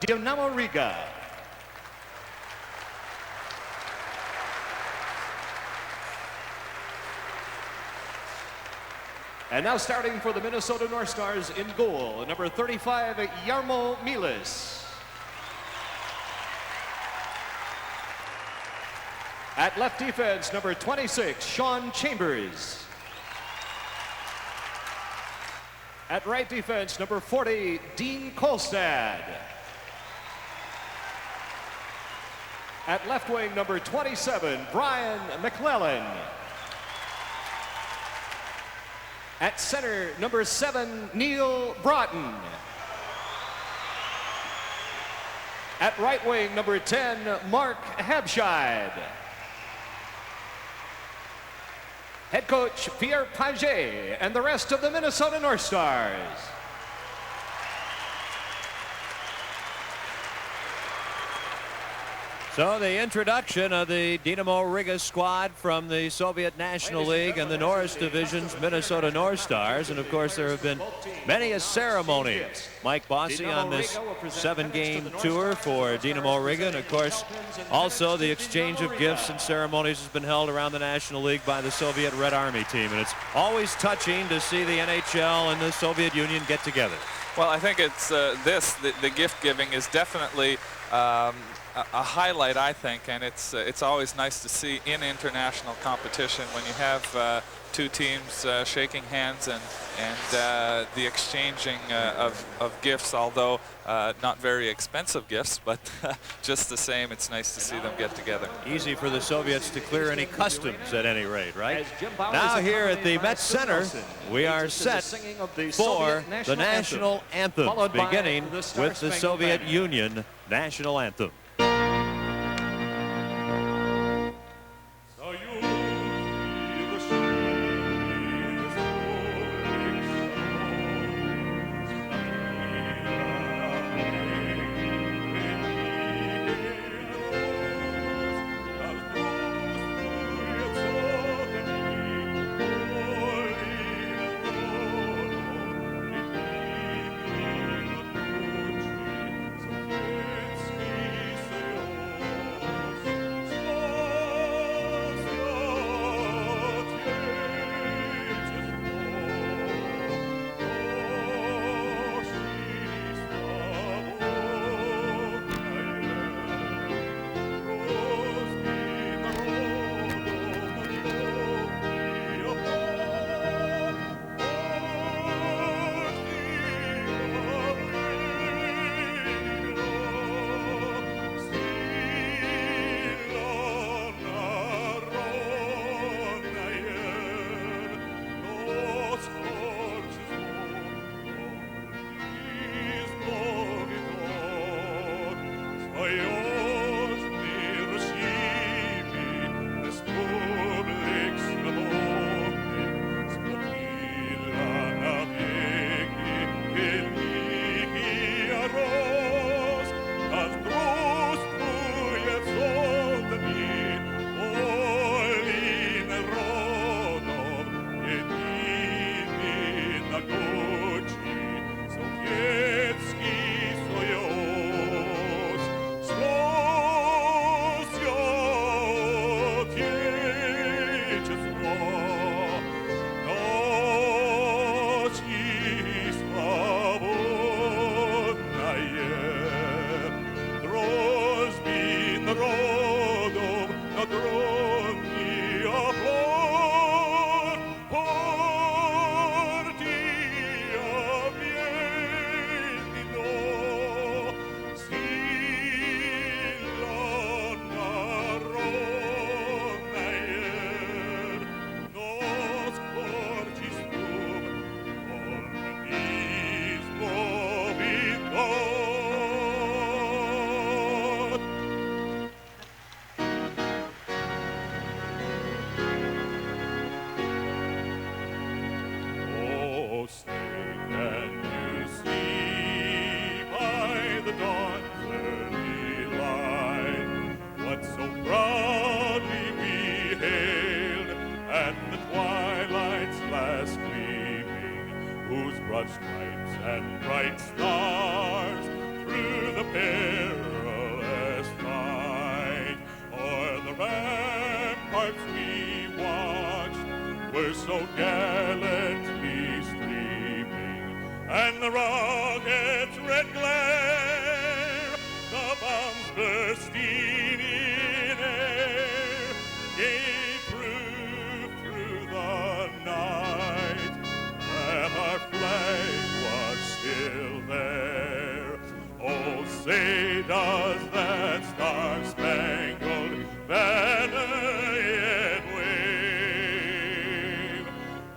Dinaмо Riga. And now starting for the Minnesota North Stars in goal, number 35, Jarmo Milas. At left defense, number 26, Sean Chambers. At right defense, number 40, Dean Kolstad. At left wing, number 27, Brian McClellan. At center, number 7, Neil Broughton. At right wing, number 10, Mark Habscheid. Head coach Pierre Paget and the rest of the Minnesota North Stars. So the introduction of the Dinaмо Riga squad from the Soviet National League and the Norris Division's Minnesota North Stars. And of course there have been many a ceremony, Mike Bossy, on this 7-game tour for Dinaмо Riga. And of course also the exchange of gifts and ceremonies has been held around the National League by the Soviet Red Army team. And it's always touching to see the NHL and the Soviet Union get together. Well, I think it's the gift giving is definitely a highlight, I think, and it's always nice to see in international competition when you have two teams shaking hands and the exchanging of gifts, although not very expensive gifts, but just the same, it's nice to see them get together. Easy for the Soviets to clear any customs at any rate, right? Now here at the Met Center, we are set for the national anthem, beginning with the Soviet Union national anthem. were so gallantly streaming, and the rocket's red glare, the bombs bursting in air, gave proof through the night that our flag was still there. Oh, say does that star-spangled banner yet wave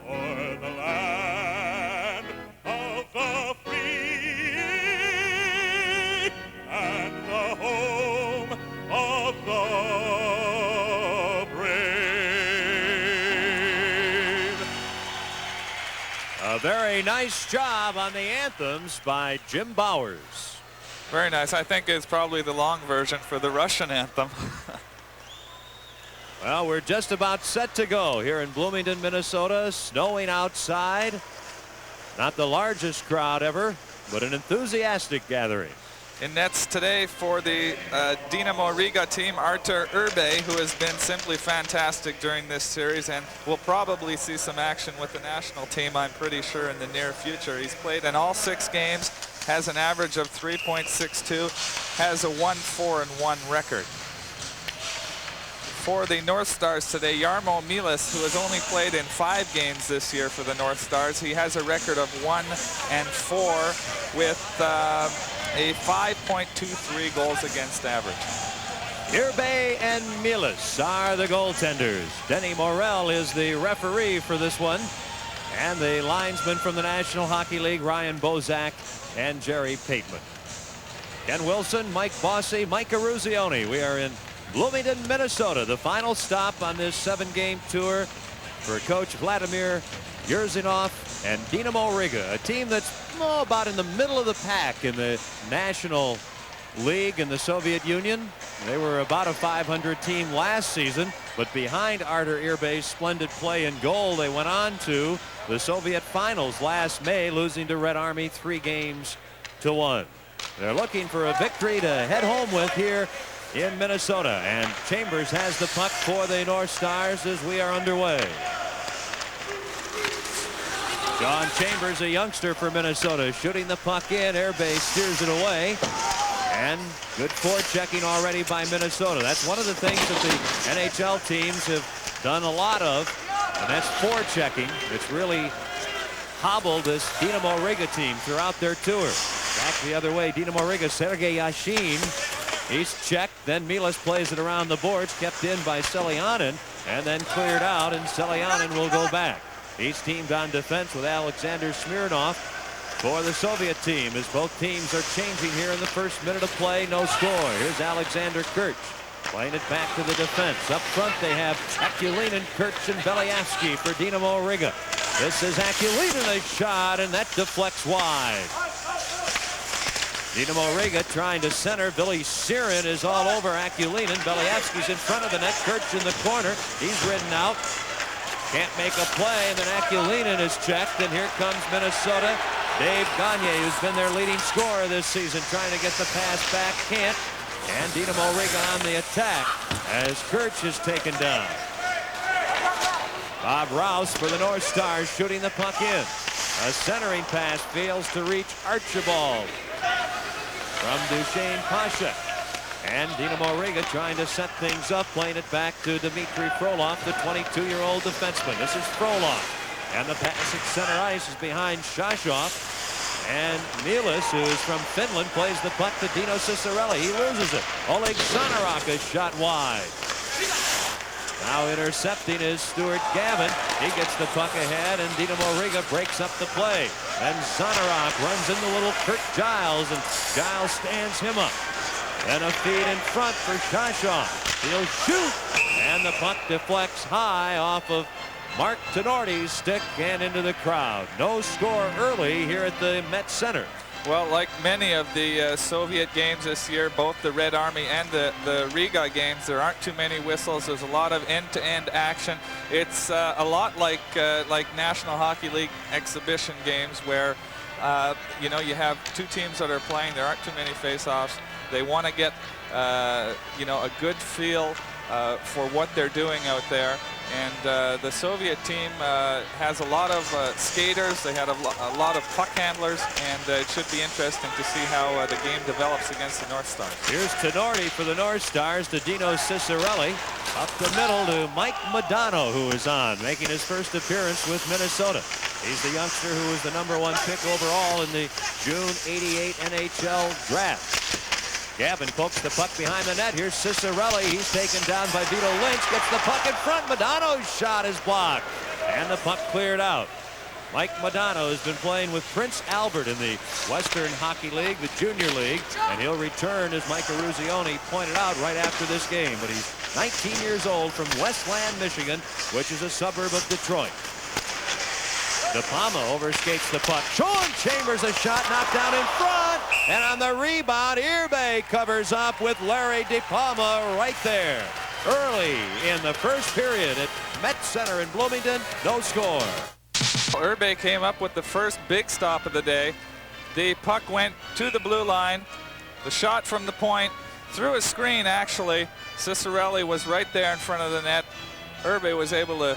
o'er the land of the free and the home of the brave. A very nice job on the anthems by Jim Bowers. Very nice. I think it's probably the long version for the Russian anthem. Well, we're just about set to go here in Bloomington, Minnesota. Snowing outside. Not the largest crowd ever, but an enthusiastic gathering. In nets today for the Dinamo Riga team, Artur Urbe, who has been simply fantastic during this series, and will probably see some action with the national team, I'm pretty sure, in the near future. He's played in all 6 games, has an average of 3.62, has a 1-4-1 record. For the North Stars today, Jarmo Milas, who has only played in 5 games this year for the North Stars, he has a record of 1-4 with a 5.23 goals against average. Irbe and Milas are the goaltenders. Denny Morrell is the referee for this one. And the linesmen from the National Hockey League, Ryan Bozak and Jerry Pateman. Ken Wilson, Mike Bossy, Mike Eruzione. We are in Bloomington, Minnesota, the final stop on this 7-game tour for Coach Vladimir Yurzhinov and Dinamo Riga, a team that's about in the middle of the pack in the National League in the Soviet Union. They were about a 500 team last season, but behind Artur Irbe's splendid play in goal, they went on to the Soviet finals last May, losing to Red Army 3-1. They're looking for a victory to head home with here in Minnesota, and Chambers has the puck for the North Stars as we are underway. John Chambers, a youngster for Minnesota, shooting the puck in. Irbe steers it away. And good forechecking already by Minnesota. That's one of the things that the NHL teams have done a lot of, and that's forechecking. It's really hobbled this Dinamo Riga team throughout their tour. Back the other way, Dinamo Riga, Sergei Yashin. He's checked, then Milas plays it around the boards, kept in by Selyanin, and then cleared out, and Selyanin will go back. He's teamed on defense with Alexander Smirnov for the Soviet team, as both teams are changing here in the first minute of play. No score. Here's Alexander Kirch playing it back to the defense. Up front they have Akulinin, Kirch, and Belyavsky for Dinamo Riga. This is Akulinin, a shot, and that deflects wide. Dinamo Riga trying to center. Billy Sirin is all over Akulinin. Belyavsky's in front of the net. Kirch in the corner. He's ridden out. Can't make a play, and then Akulinin is checked, and here comes Minnesota. Dave Gagne, who's been their leading scorer this season, trying to get the pass back, can't. And Dinamo Riga on the attack as Kirch is taken down. Bob Rouse for the North Stars shooting the puck in. A centering pass fails to reach Archibald from Duchesne Pasha. And Dinamo Riga trying to set things up, playing it back to Dmitry Frolov, the 22-year-old defenseman. This is Frolov. And the pass at center ice is behind Shashov. And Milas, who's from Finland, plays the puck to Dino Cicerelli. He loses it. Oleg Zanarok is shot wide. Now intercepting is Stuart Gavin. He gets the puck ahead, and Dinamo Riga breaks up the play. And Zanarok runs into little Kurt Giles, and Giles stands him up. And a feed in front for Shashov. He'll shoot, and the puck deflects high off of Mark Tenorti's stick and into the crowd. No score early here at the Met Center. Well, like many of the Soviet games this year, both the Red Army and the Riga games, there aren't too many whistles. There's a lot of end-to-end action. It's a lot like National Hockey League exhibition games where you know, you have two teams that are playing. There aren't too many face-offs. They want to get you know, a good feel for what they're doing out there. And the Soviet team has a lot of skaters. They had a lot of puck handlers, and it should be interesting to see how the game develops against the North Stars. Here's Tenorti for the North Stars to Dino Cicerelli. Up the middle to Mike Modano, who is on, making his first appearance with Minnesota. He's the youngster who was the #1 pick overall in the June '88 NHL draft. Gavin pokes the puck behind the net. Here's Cicerelli. He's taken down by Vito Lynch. Gets the puck in front. Modano's shot is blocked. And the puck cleared out. Mike Modano has been playing with Prince Albert in the Western Hockey League, the Junior League. And he'll return, as Mike Eruzione pointed out, right after this game. But he's 19 years old from Westland, Michigan, which is a suburb of Detroit. DePalma overskates the puck. Sean Chambers a shot knocked down in front. And on the rebound, Irbe covers up with Larry DePalma right there. Early in the first period at Met Center in Bloomington, no score. Irbe came up with the first big stop of the day. The puck went to the blue line. The shot from the point, through a screen actually. Cicerelli was right there in front of the net. Irbe was able to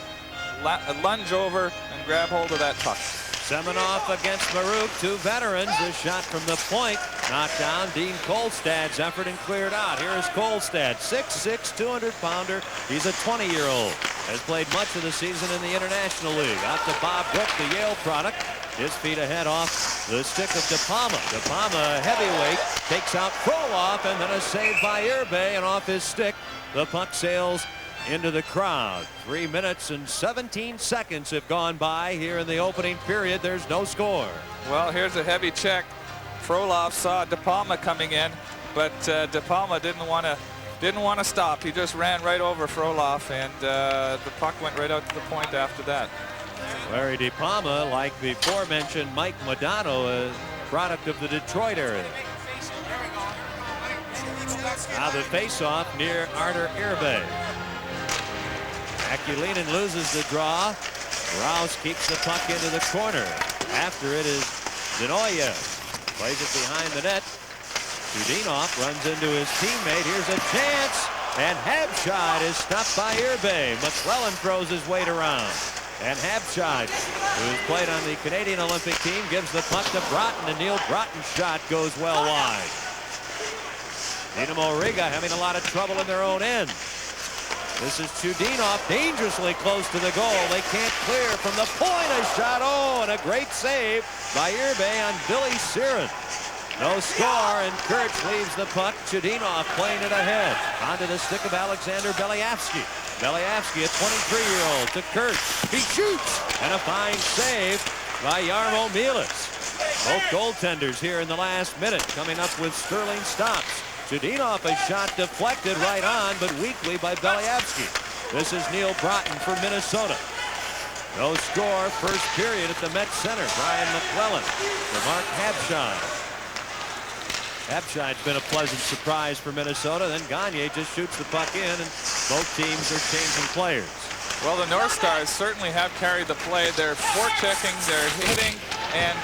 lunge over and grab hold of that puck. Semenoff against Maruk, two veterans. The shot from the point knocked down Dean Kolstad's effort and cleared out. Here is Kolstad, 6'6", 200-pounder. He's a 20-year-old. Has played much of the season in the International League. Out to Bob Brook, the Yale product. His feet ahead off the stick of DePalma. DePalma, heavyweight, takes out Frolov, and then a save by Irbe, and off his stick, the puck sails into the crowd. 3 minutes and 17 seconds have gone by here in the opening period. There's no score. Well, here's a heavy check. Frolov saw DePalma coming in, but DePalma didn't want to stop. He just ran right over Frolov, and the puck went right out to the point after that. Larry DePalma, like the aforementioned Mike Modano, a product of the Detroit area. Now the face-off near Artur Irbe. Akulinen loses the draw. Rouse keeps the puck into the corner. After it is Zinoyev. Plays it behind the net. Studinov runs into his teammate. Here's a chance. And Habshot is stopped by Irbe. McClellan throws his weight around. And Habshot, who's played on the Canadian Olympic team, gives the puck to Broughton. And Neil Broughton's shot goes well wide. Dinamo Riga having a lot of trouble in their own end. This is Chudinov, dangerously close to the goal. They can't clear from the point. A shot, oh, and a great save by Irbe on Billy Siren. No score, and Kurtz leaves the puck. Chudinov playing it ahead. Onto the stick of Alexander Belyavsky. Belyavsky, a 23-year-old, to Kurtz. He shoots, and a fine save by Jarmo Mielis. Both goaltenders here in the last minute coming up with sterling stops. Chudinov, a shot deflected right on, but weakly by Belyavsky. This is Neil Broughton for Minnesota. No score, first period at the Met Center. Brian McClellan for Mark Habshot. Habshot's been a pleasant surprise for Minnesota. Then Gagne just shoots the puck in, and both teams are changing players. Well, the North Stars certainly have carried the play. They're forechecking, they're hitting, and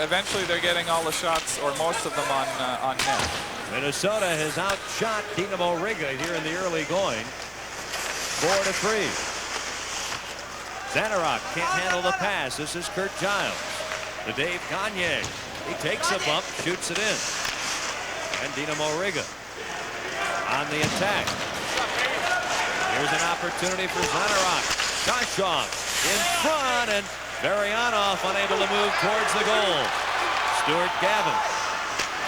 eventually they're getting all the shots, or most of them, on net. Minnesota has outshot Dinamo Riga here in the early going. 4-3. Zanarok can't handle the pass. This is Kurt Giles. To Dave Gagne. He takes a bump, shoots it in. And Dinamo Riga on the attack. Here's an opportunity for Zanarok. Goshov in front, and Varyanov unable to move towards the goal. Stuart Gavin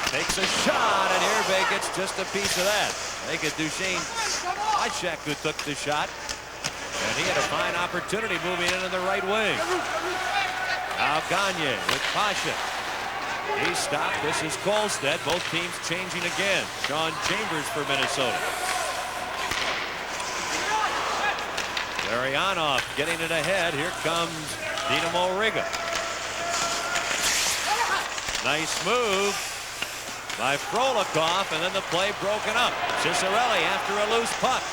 takes a shot, and Irbe gets just a piece of that. I think it's Duchesne Ishak who took the shot, and he had a fine opportunity moving into the right wing. Now Gagne with Pasha. He stopped. This is Kolstad. Both teams changing again. Sean Chambers for Minnesota. Larionov getting it ahead. Here comes Dinamo Riga. Nice move by Frolikov, and then the play broken up. Cicerelli after a loose puck,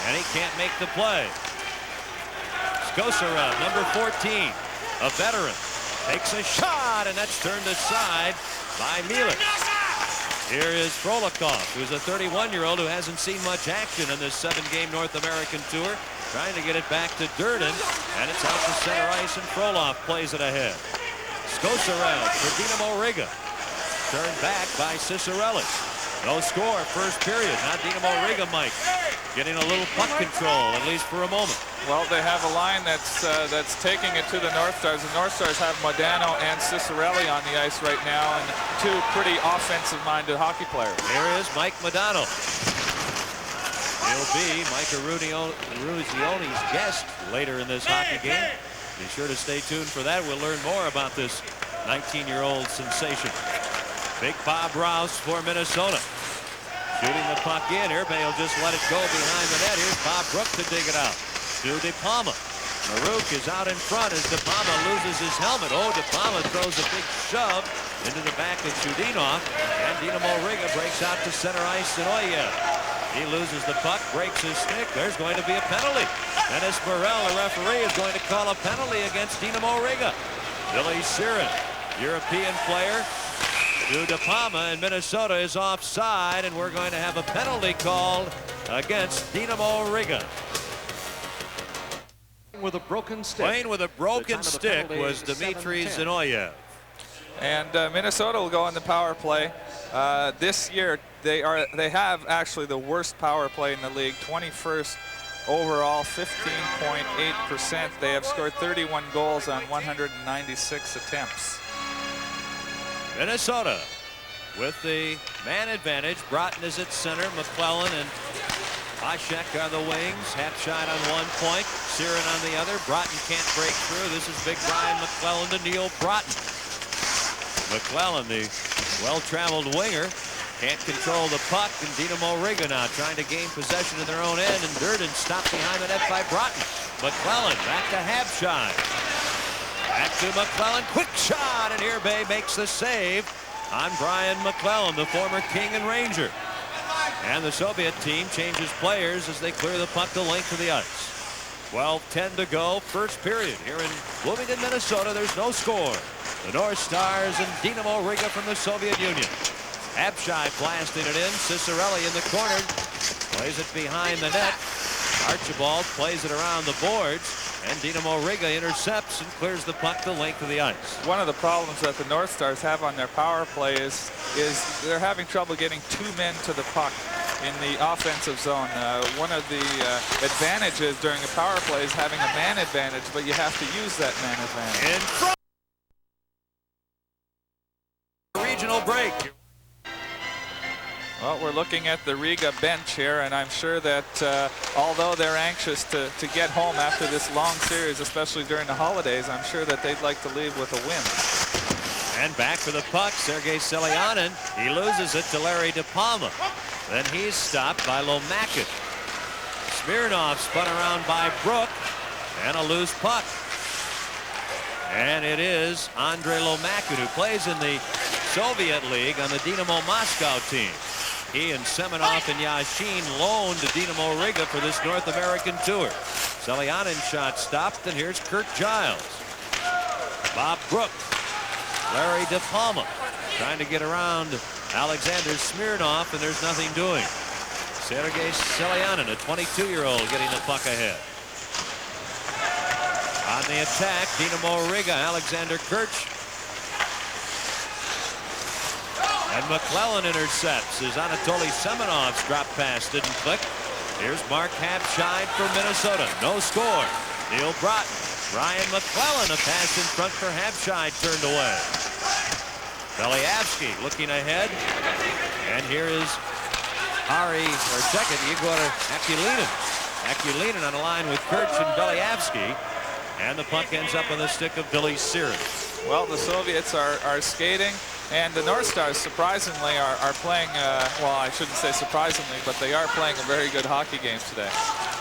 and he can't make the play. Skosarev, number 14, a veteran, takes a shot, and that's turned aside by Mielis. Here is Frolikov, who's a 31-year-old who hasn't seen much action in this 7-game North American tour. Trying to get it back to Durden, and it's out to center ice, and Frolov plays it ahead. Skosarev for Dinamo Riga. Turned back by Cicerelli. No score, first period. Not Dinamo Riga, Mike. Getting a little puck control, at least for a moment. Well, they have a line that's taking it to the North Stars. The North Stars have Modano and Cicerelli on the ice right now, and two pretty offensive-minded hockey players. Here is Mike Modano. He'll be Mike Eruzione's guest later in this hockey game. Be sure to stay tuned for that. We'll learn more about this 19-year-old sensation. Big Bob Rouse for Minnesota. Shooting the puck in. Irbe will just let it go behind the net. Here's Bob Brook to dig it out. To De Palma. Marouk is out in front as De Palma loses his helmet. Oh, De Palma throws a big shove into the back of Chudinov. And Dinamo Riga breaks out to center ice in Oyev. He loses the puck, breaks his stick. There's going to be a penalty. Dennis Morel, the referee, is going to call a penalty against Dinamo Riga. Billy Siren, European player, to De Palma, and Minnesota is offside, and we're going to have a penalty called against Dinamo Riga. With a broken stick. Playing with a broken stick was Dmitry Zinoyev. And Minnesota will go on the power play. This year, they have actually the worst power play in the league, 21st overall, 15.8%. They have scored 31 goals on 196 attempts. Minnesota with the man advantage. Broughton is at center. McClellan and Hasek are the wings. Hapshot on one point. Siren on the other. Broughton can't break through. This is big Brian McClellan to Neil Broughton. McClellan, the well-traveled winger, can't control the puck, and Dinamo Riga now trying to gain possession in their own end, and Durden stopped behind the net by Broughton. McClellan back to Habshine. Back to McClellan, quick shot, and Irbe makes the save on Brian McClellan, the former King and Ranger. And the Soviet team changes players as they clear the puck the length of the ice. 12:10 to go, first period here in Bloomington, Minnesota. There's no score. The North Stars and Dinamo Riga from the Soviet Union. Abshai blasting it in. Cicerelli in the corner. Plays it behind the net. Archibald plays it around the boards. And Dinamo Riga intercepts and clears the puck the length of the ice. One of the problems that the North Stars have on their power play is they're having trouble getting two men to the puck in the offensive zone. One of the advantages during a power play is having a man advantage, but you have to use that man advantage. In front. Regional break. Well, we're looking at the Riga bench here, and I'm sure that although they're anxious to get home after this long series, especially during the holidays, I'm sure that they'd like to leave with a win. And back for the puck, Sergei Selyanin. He loses it to Larry De Palma. Then he's stopped by Lomakin. Smirnov spun around by Brook, and a loose puck. And it is Andrei Lomakin, who plays in the Soviet League on the Dinamo Moscow team. He and Semenov and Yashin loaned to Dinamo Riga for this North American tour. Selyanin shot stopped, and here's Kurt Giles. Bob Brook. Larry De Palma trying to get around Alexander Smirnov, and there's nothing doing. Sergei Selyanin, a 22-year-old, getting the puck ahead. On the attack, Dinamo Riga, Alexander Kirch. And McClellan intercepts as Anatoly Semenov's drop pass didn't click. Here's Mark Habshine for Minnesota. No score. Neil Broughton. Ryan McClellan, a pass in front for Habshine, turned away. Beliavsky looking ahead. And here is Igor Akulinin. Akulinin on a line with Kirch and Beliavsky. And the puck ends up on the stick of Billy Siren. Well, the Soviets are skating, and the North Stars surprisingly are playing, well, I shouldn't say surprisingly, but they are playing a very good hockey game today.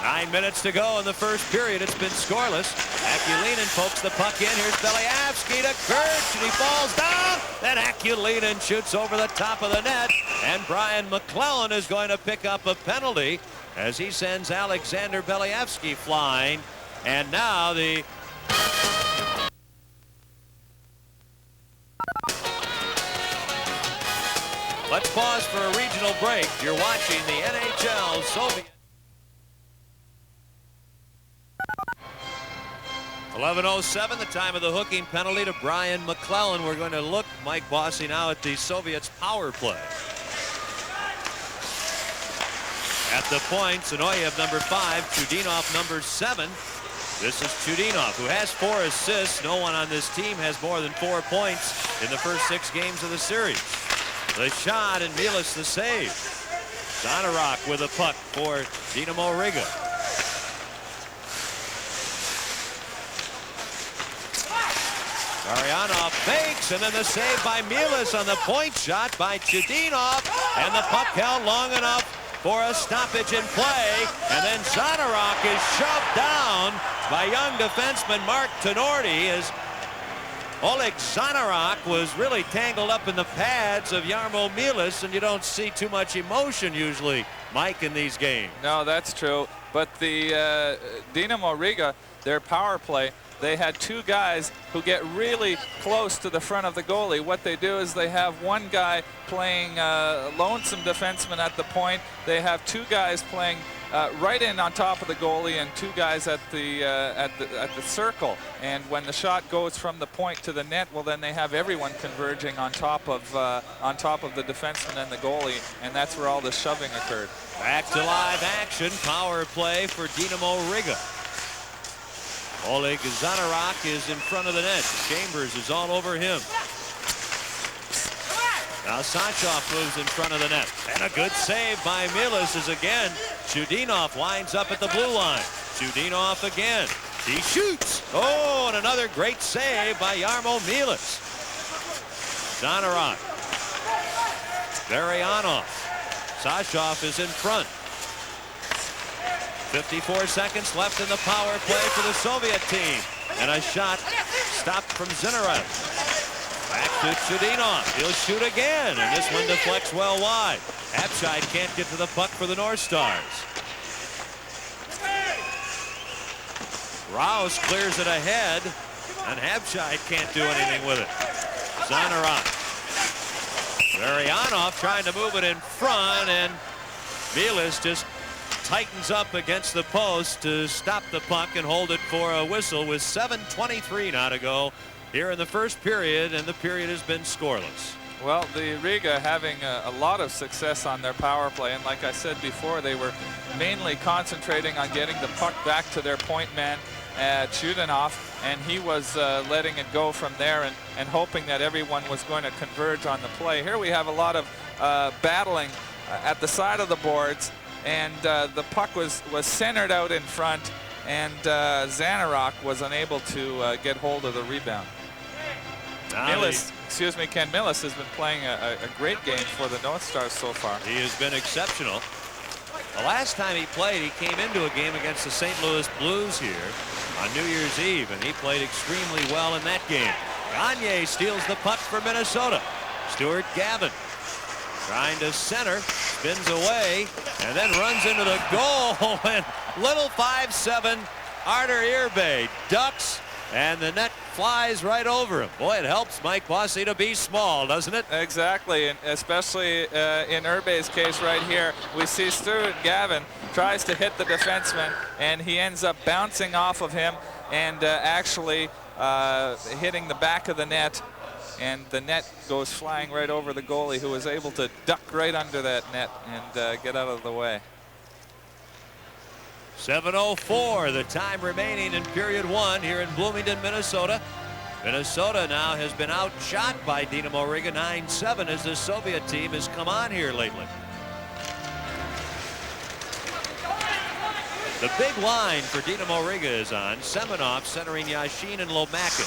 9 minutes to go in the first period. It's been scoreless. Akulinin pokes the puck in. Here's Beliavsky to Kirch, and he falls down. Then Akulinin shoots over the top of the net, and Brian McClellan is going to pick up a penalty as he sends Alexander Beliavsky flying. And now the Let's pause for a regional break. You're watching the NHL Soviet. 11:07, the time of the hooking penalty to Brian McClellan. We're going to look, Mike Bossy, now at the Soviets' power play. At the point, Zinoyev number 5, Chudinov number 7. This is Chudinov, who has 4 assists. No one on this team has more than 4 points in the first 6 games of the series. The shot and Milas the save. Zanarok with a puck for Dinamo Riga. Marianov fakes, and then the save by Milas on the point shot by Chudinov, and the puck held long enough for a stoppage in play, and then Zanarok is shoved down by young defenseman Mark Tenorti as Oleg Zanarok was really tangled up in the pads of Jarmo Milas, and you don't see too much emotion usually, Mike, in these games. No, that's true. But the Dinamo Riga, their power play, they had 2 guys who get really close to the front of the goalie. What they do is they have one guy playing lonesome defenseman at the point. They have 2 guys playing right in on top of the goalie and 2 guys at the circle. And when the shot goes from the point to the net, well, then they have everyone converging on top of the defenseman and the goalie, and that's where all the shoving occurred. Back to live action, power play for Dinamo Riga. Oleg Zanarok is in front of the net. Chambers is all over him. Now Sanchov moves in front of the net. And a good save by Milas as again Chudinov winds up at the blue line. Chudinov again. He shoots. Oh, and another great save by Jarmo Milas. Zanarok. Varianov. Sanchov is in front. 54 seconds left in the power play for the Soviet team. And a shot stopped from Zinarev. Back to Chudinov. He'll shoot again, and this one deflects well wide. Habscheid can't get to the puck for the North Stars. Rouse clears it ahead, and Habscheid can't do anything with it. Zanarok. Varianov trying to move it in front, and Milas just tightens up against the post to stop the puck and hold it for a whistle with 7:23 now to go here in the first period, and the period has been scoreless. Well, the Riga having a lot of success on their power play, and like I said before, they were mainly concentrating on getting the puck back to their point man, Chudinov, and he was letting it go from there and hoping that everyone was going to converge on the play. Here we have a lot of battling at the side of the boards, and the puck was centered out in front, and Zanarok was unable to get hold of the rebound. Ken Milas has been playing a great game for the North Stars so far. He has been exceptional. The last time he played, he came into a game against the St. Louis Blues here on New Year's Eve, and he played extremely well in that game. Gagne steals the puck for Minnesota. Stuart Gavin trying to center, spins away, and then runs into the goal, and little 5'7" Artur Irbe ducks, and the net flies right over him. Boy, it helps Mike Bossy to be small, doesn't it? Exactly, and especially in Irbe's case right here, we see Stuart Gavin tries to hit the defenseman, and he ends up bouncing off of him and actually hitting the back of the net, and the net goes flying right over the goalie, who was able to duck right under that net and get out of the way. 7:04, the time remaining in period 1 here in Bloomington, Minnesota. Minnesota now has been outshot by Dinamo Riga 9-7 as the Soviet team has come on here lately. The big line for Dinamo Riga is on. Semenov centering Yashin and Lomakin.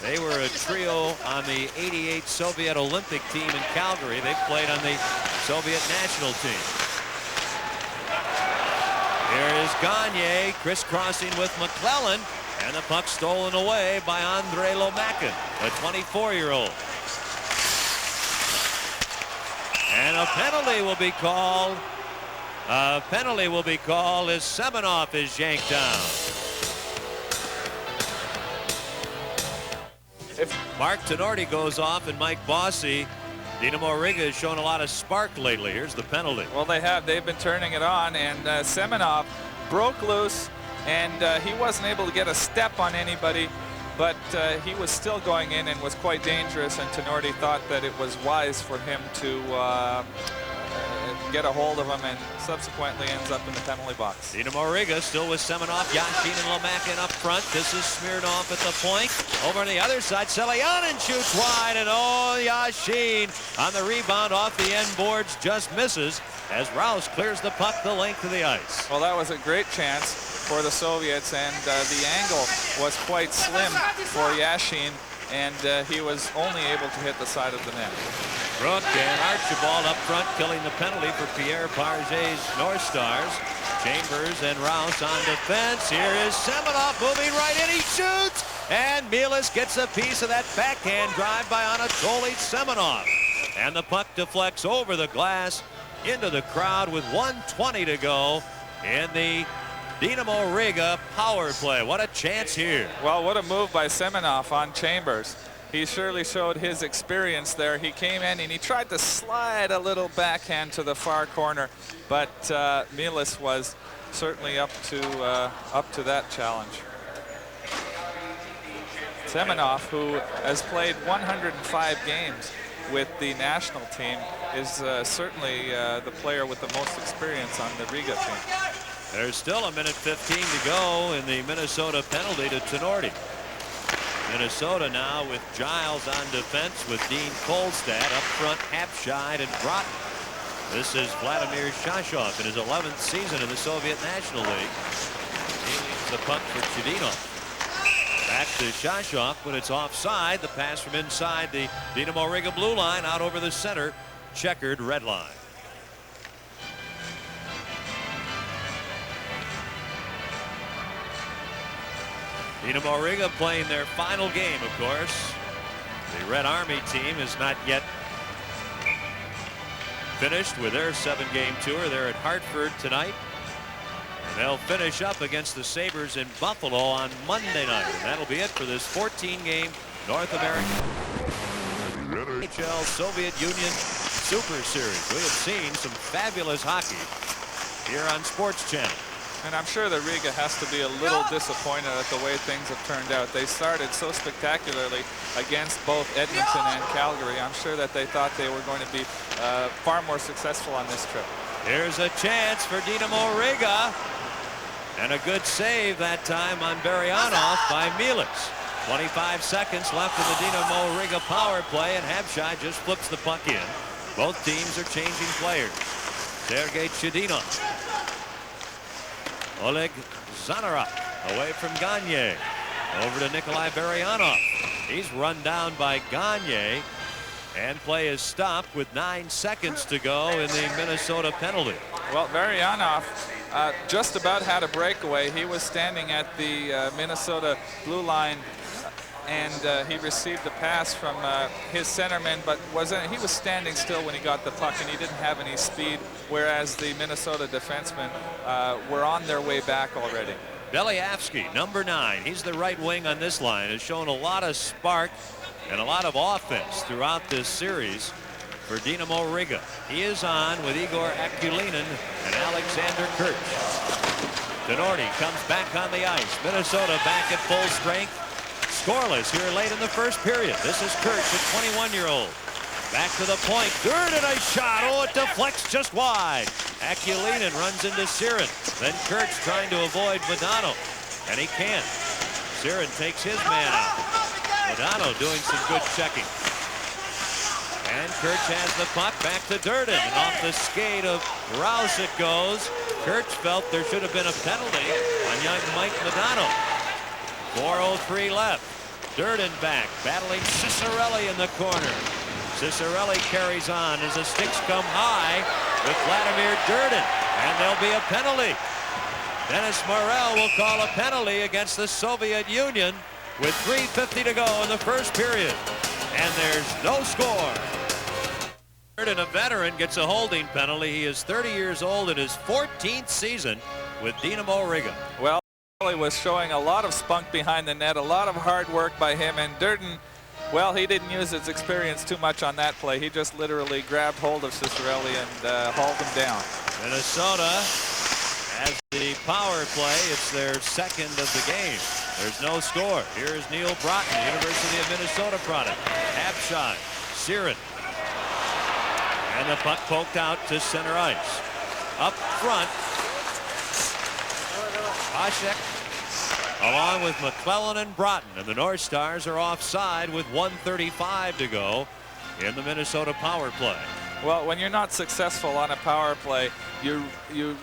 They were a trio on the '88 Soviet Olympic team in Calgary. They played on the Soviet national team. Here is Gagne crisscrossing with McClellan, and the puck stolen away by Andrei Lomakin, a 24-year-old. And a penalty will be called. A penalty will be called as Semenov is yanked down. If Mark Tenorti goes off and Mike Bossy Dinamo Riga has shown a lot of spark lately. Here's the penalty. Well, they have. They've been turning it on, and Semenov broke loose, and he wasn't able to get a step on anybody, but he was still going in and was quite dangerous, and Tenorti thought that it was wise for him to get a hold of him, and subsequently ends up in the penalty box. Dinamo Riga still with Semenov, Yashin and Lemakin up front. This is smeared off at the point. Over on the other side, Selyanin shoots wide, and oh, Yashin on the rebound off the end boards just misses as Rouse clears the puck the length of the ice. Well, that was a great chance for the Soviets, and the angle was quite slim for Yashin, and he was only able to hit the side of the net. Brook and Archibald up front killing the penalty for Pierre Parget's North Stars. Chambers and Rouse on defense. Here is Semenov moving right in. He shoots, and Milas gets a piece of that backhand drive by Anatoly Semenov. And the puck deflects over the glass into the crowd with 1:20 to go in the Dinamo Riga power play. What a chance here. Well, what a move by Semenov on Chambers. He surely showed his experience there. He came in and he tried to slide a little backhand to the far corner, but Milas was certainly up to that challenge. Semenov, who has played 105 games with the national team, is certainly the player with the most experience on the Riga team. There's still a minute 15 to go in the Minnesota penalty to Tenorti. Minnesota now with Giles on defense with Dean Kolstad up front, Hapshide and Broughton. This is Vladimir Shashov in his 11th season in the Soviet National League. He leaves the puck for Chudinov. Back to Shashov, but it's offside. The pass from inside the Dinamo Riga blue line out over the center, checkered red line. Dinamo Riga playing their final game, of course. The Red Army team is not yet finished with their 7-game tour. They're at Hartford tonight. And they'll finish up against the Sabres in Buffalo on Monday night. And that'll be it for this 14-game North American NHL Soviet Union Super Series. We have seen some fabulous hockey here on Sports Channel. And I'm sure that Riga has to be a little disappointed at the way things have turned out. They started so spectacularly against both Edmonton and Calgary. I'm sure that they thought they were going to be far more successful on this trip. Here's a chance for Dinamo Riga. And a good save that time on Baryanov by Milas. 25 seconds left in the Dinamo Riga power play, and Habshai just flips the puck in. Both teams are changing players. Sergei Chudinov. Oleg Zanaruk away from Gagne. Over to Nikolai Baryanov. He's run down by Gagne, and play is stopped with 9 seconds to go in the Minnesota penalty. Well, Baryanov just about had a breakaway. He was standing at the Minnesota blue line, and he received a pass from his centerman, but he was standing still when he got the puck, and he didn't have any speed, whereas the Minnesota defensemen were on their way back already. Belyavsky, number 9, he's the right wing on this line, has shown a lot of spark and a lot of offense throughout this series for Dinamo Riga. He is on with Igor Akulinin and Alexander Kirch. Tenorti comes back on the ice. Minnesota back at full strength. Scoreless here late in the first period. This is Kirch, a 21-year-old. Back to the point. Durden a shot. Oh, it deflects just wide. Akulinin runs into Sirin. Then Kirch trying to avoid Modano, and he can't. Sirin takes his man out. Modano doing some good checking. And Kirch has the puck back to Durden. And off the skate of Rouse it goes. Kirch felt there should have been a penalty on young Mike Modano. 4:03 left. Durden back, battling Cicerelli in the corner. Cicerelli carries on as the sticks come high with Vladimir Durden. And there'll be a penalty. Dennis Morel will call a penalty against the Soviet Union with 3:50 to go in the first period. And there's no score. Durden, a veteran, gets a holding penalty. He is 30 years old in his 14th season with Dinamo Riga. Well, he was showing a lot of spunk behind the net, a lot of hard work by him, and Durden Well, he didn't use his experience too much on that play. He just literally grabbed hold of Cicerelli and hauled him down. Minnesota has the power play. It's their second of the game. There's no score. Here's Neil Broughton, University of Minnesota product. Half shot. Siren. And the puck poked out to center ice. Up front, Hasek along with McClellan and Broughton, and the North Stars are offside with 1:35 to go in the Minnesota power play. Well, when you're not successful on a power play, you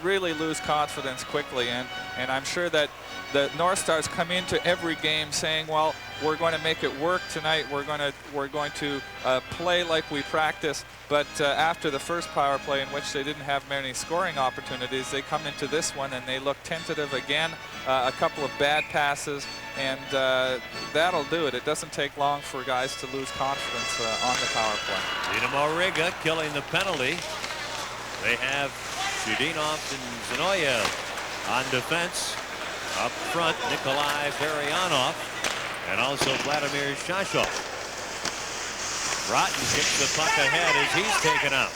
really lose confidence quickly, and I'm sure that the North Stars come into every game saying, well, we're going to make it work tonight. We're going to play like we practice. But after the first power play, in which they didn't have many scoring opportunities, they come into this one and they look tentative again. A couple of bad passes, and that'll do it. It doesn't take long for guys to lose confidence on the power play. Dinamo Riga killing the penalty. They have Shudinov and Zinoyev on defense. Up front, Nikolai Varyanov and also Vladimir Shashov. Broughton kicks the puck ahead as he's taken out.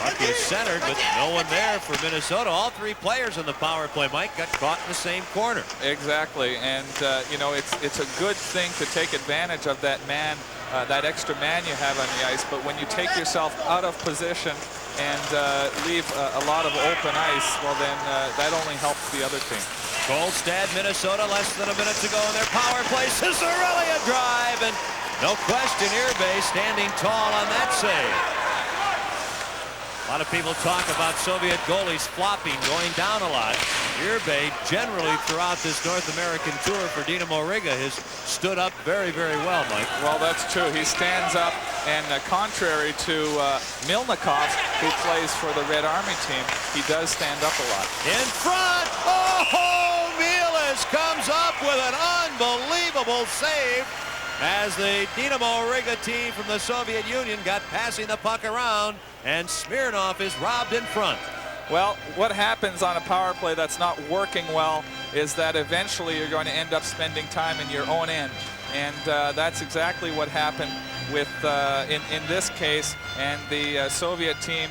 Puck is centered, but no one there for Minnesota. All three players on the power play, Mike, got caught in the same corner. Exactly, and you know, it's a good thing to take advantage of that man, that extra man you have on the ice. But when you take yourself out of position and leave a lot of open ice, well then that only helps the other team. Kolstad, Minnesota, less than a minute to go in their power play. Cicerelli a drive, and no question, Irbe standing tall on that save. A lot of people talk about Soviet goalies flopping, going down a lot. Irbe, generally throughout this North American tour for Dinamo Riga, has stood up very, very well, Mike. Well, that's true. He stands up, and contrary to Milnikov, who plays for the Red Army team, he does stand up a lot. In front! Oh, Mielis comes up with an unbelievable save as the Dinamo Riga team from the Soviet Union got passing the puck around, and Smirnov is robbed in front. Well, what happens on a power play that's not working well is that eventually you're going to end up spending time in your own end, and that's exactly what happened with in this case. And the Soviet team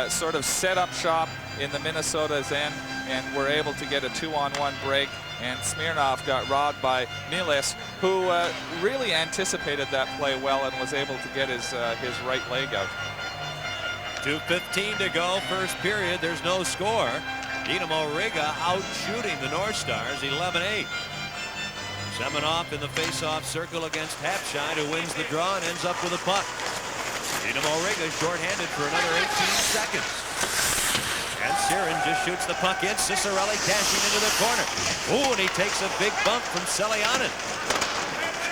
sort of set up shop in the Minnesota's end and were able to get a 2-on-1 break, and Smirnov got robbed by Miles, who really anticipated that play well and was able to get his right leg out. 2:15 to go, first period. There's no score. Dinamo Riga out shooting the North Stars 11-8. Semenov in the face-off circle against Hapshide, who wins the draw and ends up with a puck. Dinamo Riga shorthanded for another 18 seconds. And Siren just shoots the puck in. Cicerelli dashing into the corner. Ooh, and he takes a big bump from Selyanin.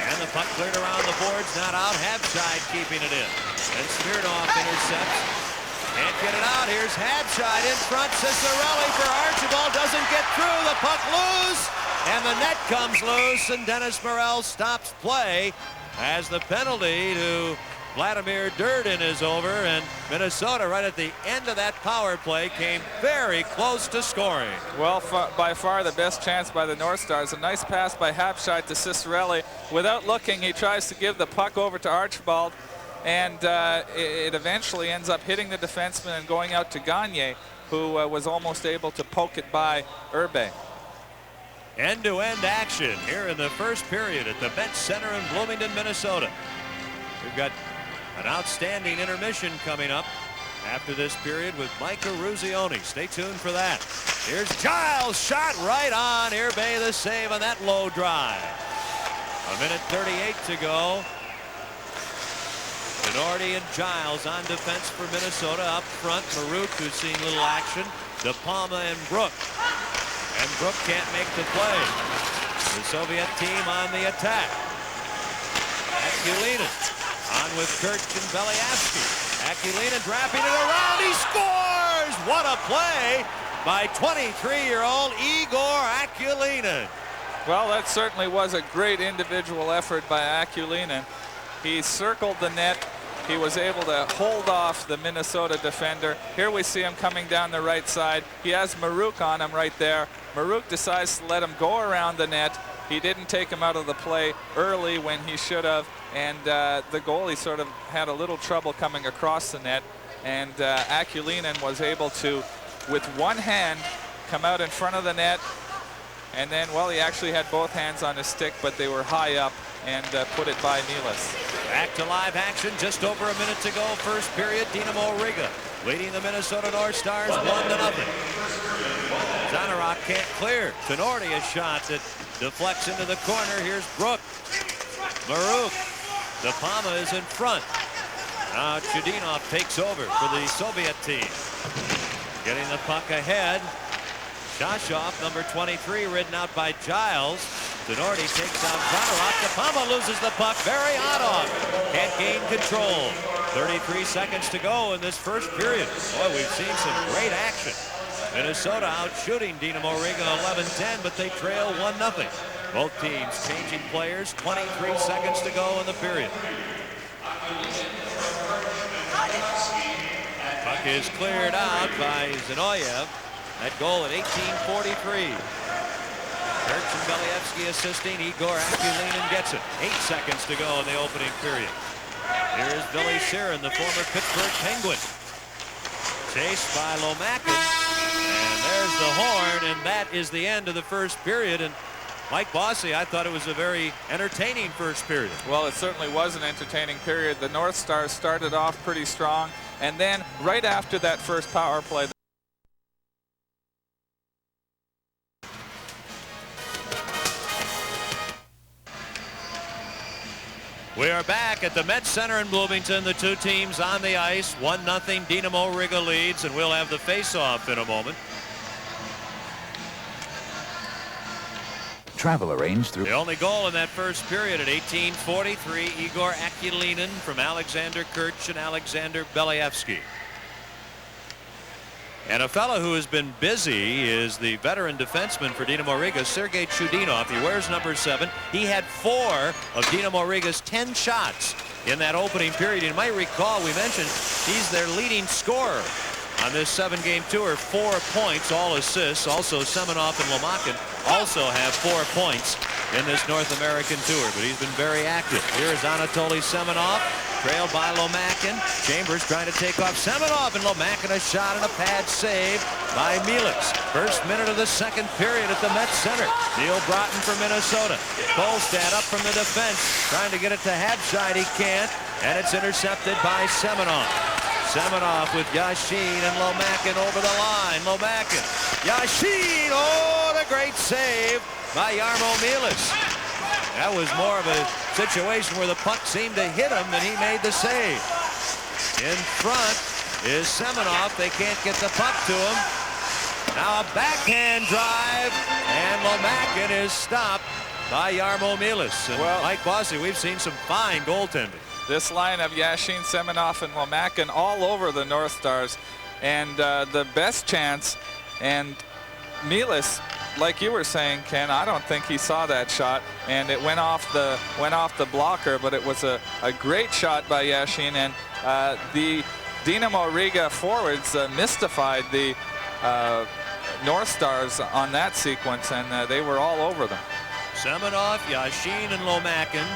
And the puck cleared around the boards, not out. Habshide keeping it in. And Smirnov intercepts. Can't get it out. Here's Habshide in front. Cicerelli for Archibald. Doesn't get through. The puck loose. And the net comes loose. And Dennis Morel stops play as the penalty to Vladimir Durdin is over. And Minnesota, right at the end of that power play, came very close to scoring. Well, by far the best chance by the North Stars. A nice pass by Habshide to Cicerelli. Without looking, he tries to give the puck over to Archibald. And it eventually ends up hitting the defenseman and going out to Gagne, who was almost able to poke it by Irbe. End-to-end action here in the first period at the Bench Center in Bloomington, Minnesota. We've got an outstanding intermission coming up after this period with Micah Ruzioni. Stay tuned for that. Here's Giles, shot right on. Irbe the save on that low drive. 1:38 to go. Minority and Giles on defense for Minnesota. Up front, Maruk, who's seen little action. De Palma and Brook. And Brook can't make the play. The Soviet team on the attack. Akulina on with Kirch and Beliavsky. Akulina draping it around. He scores! What a play by 23-year-old Igor Akulina. Well, that certainly was a great individual effort by Akulina. He circled the net. He was able to hold off the Minnesota defender. Here we see him coming down the right side. He has Maruk on him right there. Maruk decides to let him go around the net, He didn't take him out of the play early when he should have, and the goalie sort of had a little trouble coming across the net, and Akulinen was able to, with one hand, come out in front of the net, and then, well, he actually had both hands on his stick, but they were high up, and put it by Milas. Back to live action, just over a minute to go. First period, Dinamo Riga leading the Minnesota North Stars 1-0. Zanarok can't clear. Tenorti a shot that deflects into the corner. Here's Brook. Maruk. De Palma is in front. Now Chudinov takes over for the Soviet team. Getting the puck ahead. Shashov, number 23, ridden out by Giles. Tenorti takes out Zanarok. De Palma loses the puck. Very hot off. Can't gain control. 33 seconds to go in this first period. Boy, we've seen some great action. Minnesota out shooting Dinamo Riga 11-10, but they trail 1-0. Both teams changing players. 23 seconds to go in the period. Puck is cleared out by Zinoyev. That goal at 18:43. Kirch and Believsky assisting. Igor Akulinen gets it. 8 seconds to go in the opening period. Here's Billy Siren, the former Pittsburgh Penguin. Chased by Lomakin. And there's the horn, and that is the end of the first period. And Mike Bossy, I thought it was a very entertaining first period. Well, it certainly was an entertaining period. The North Stars started off pretty strong, and then right after that first power play, we are back at the Met Center in Bloomington. The two teams on the ice. 1-0 Dinamo Riga leads, and we'll have the face-off in a moment. Travel arranged through. The only goal in that first period at 18:43, Igor Akulinen from Alexander Kirch and Alexander Believsky. And a fellow who has been busy is the veteran defenseman for Dinamo Riga, Sergei Chudinov. He wears number 7. He had 4 of Dinamo Riga's 10 shots in that opening period. You might recall we mentioned he's their leading scorer on this 7-game tour. 4 points, all assists. Also Semenov and Lomakin also have 4 points in this North American tour, but he's been very active. Here's Anatoly Semenov, trailed by Lomakin. Chambers trying to take off Semenov, and Lomakin a shot and a pad save by Milas. First minute of the second period at the Met Center. Neil Broughton for Minnesota. Kolstad up from the defense, trying to get it to Habside. He can't, and it's intercepted by Semenov. Semenov with Yashin and Lomakin over the line. Lomakin. Yashin! Oh, the great save by Jarmo Milas. That was more of a situation where the puck seemed to hit him and he made the save. In front is Semenov. They can't get the puck to him. Now a backhand drive, and Lomakin is stopped by Jarmo Milas. And well, Mike Bossy, we've seen some fine goaltending. This line of Yashin, Semenov, and Lomakin all over the North Stars, and the best chance, and Milas, like you were saying, Ken, I don't think he saw that shot, and it went off the blocker, but it was a great shot by Yashin, and the Dinamo Riga forwards mystified the North Stars on that sequence, and they were all over them. Semenov, Yashin, and Lomakin.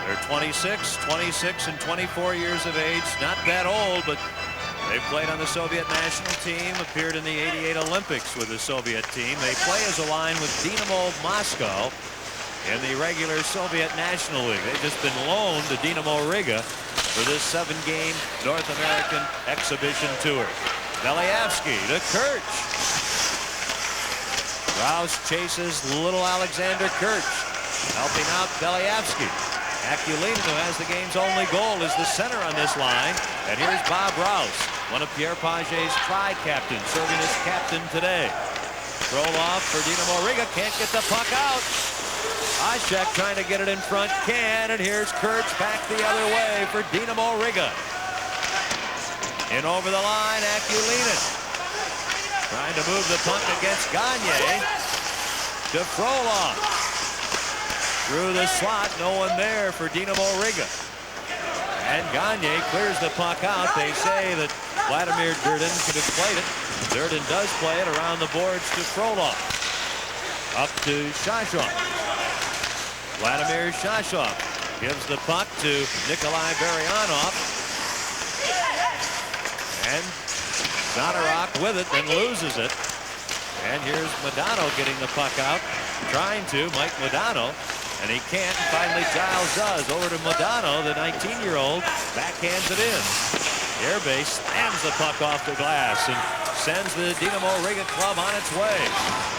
They're 26, 26, and 24 years of age. Not that old, but they've played on the Soviet national team, appeared in the '88 Olympics with the Soviet team. They play as a line with Dinamo Moscow in the regular Soviet National League. They've just been loaned to Dinamo Riga for this 7-game North American exhibition tour. Believsky to Kirch. Rouse chases little Alexander Kirch. Helping out Believsky. Akulinen, who has the game's only goal, is the center on this line. And here's Bob Rouse, one of Pierre Paget's tri-captains, serving as captain today. Frolov for Dinamo Riga, can't get the puck out. Oshek trying to get it in front, can, and here's Kirch back the other way for Dinamo Riga. In over the line, Akulinen. Trying to move the puck against Gagne. To Frolov. Through the slot, no one there for Dinamo Riga. And Gagne clears the puck out. They say that Vladimir Durden could have played it. Durden does play it around the boards to Frolov. Up to Shashov. Vladimir Shashov gives the puck to Nikolai Baryanov. And Zanarok with it, then loses it. And here's Modano getting the puck out, trying to, Mike Modano, and he can't. And finally Giles does. Over to Modano, the 19-year-old, backhands it in. Irbe slams the puck off the glass and sends the Dinamo Riga club on its way.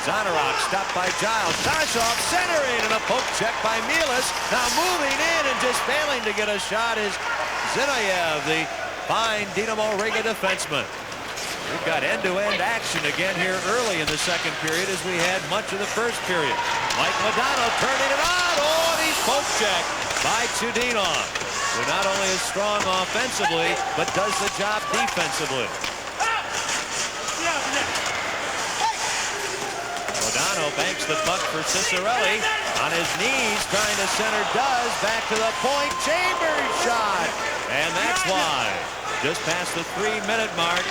Zanarok stopped by Giles. Shashov centering, and a poke check by Milas. Now moving in and just failing to get a shot is Zinayev, the fine Dinamo Riga defenseman. We've got end-to-end action again here early in the second period as we had much of the first period. Mike Modano turning it on. Oh, and he's poke checked by Chudinov, who not only is strong offensively, but does the job defensively. Modano banks the puck for Cicerelli. On his knees, trying to center, does. Back to the point. Chambers shot. And that's wide. Just past the 3-minute mark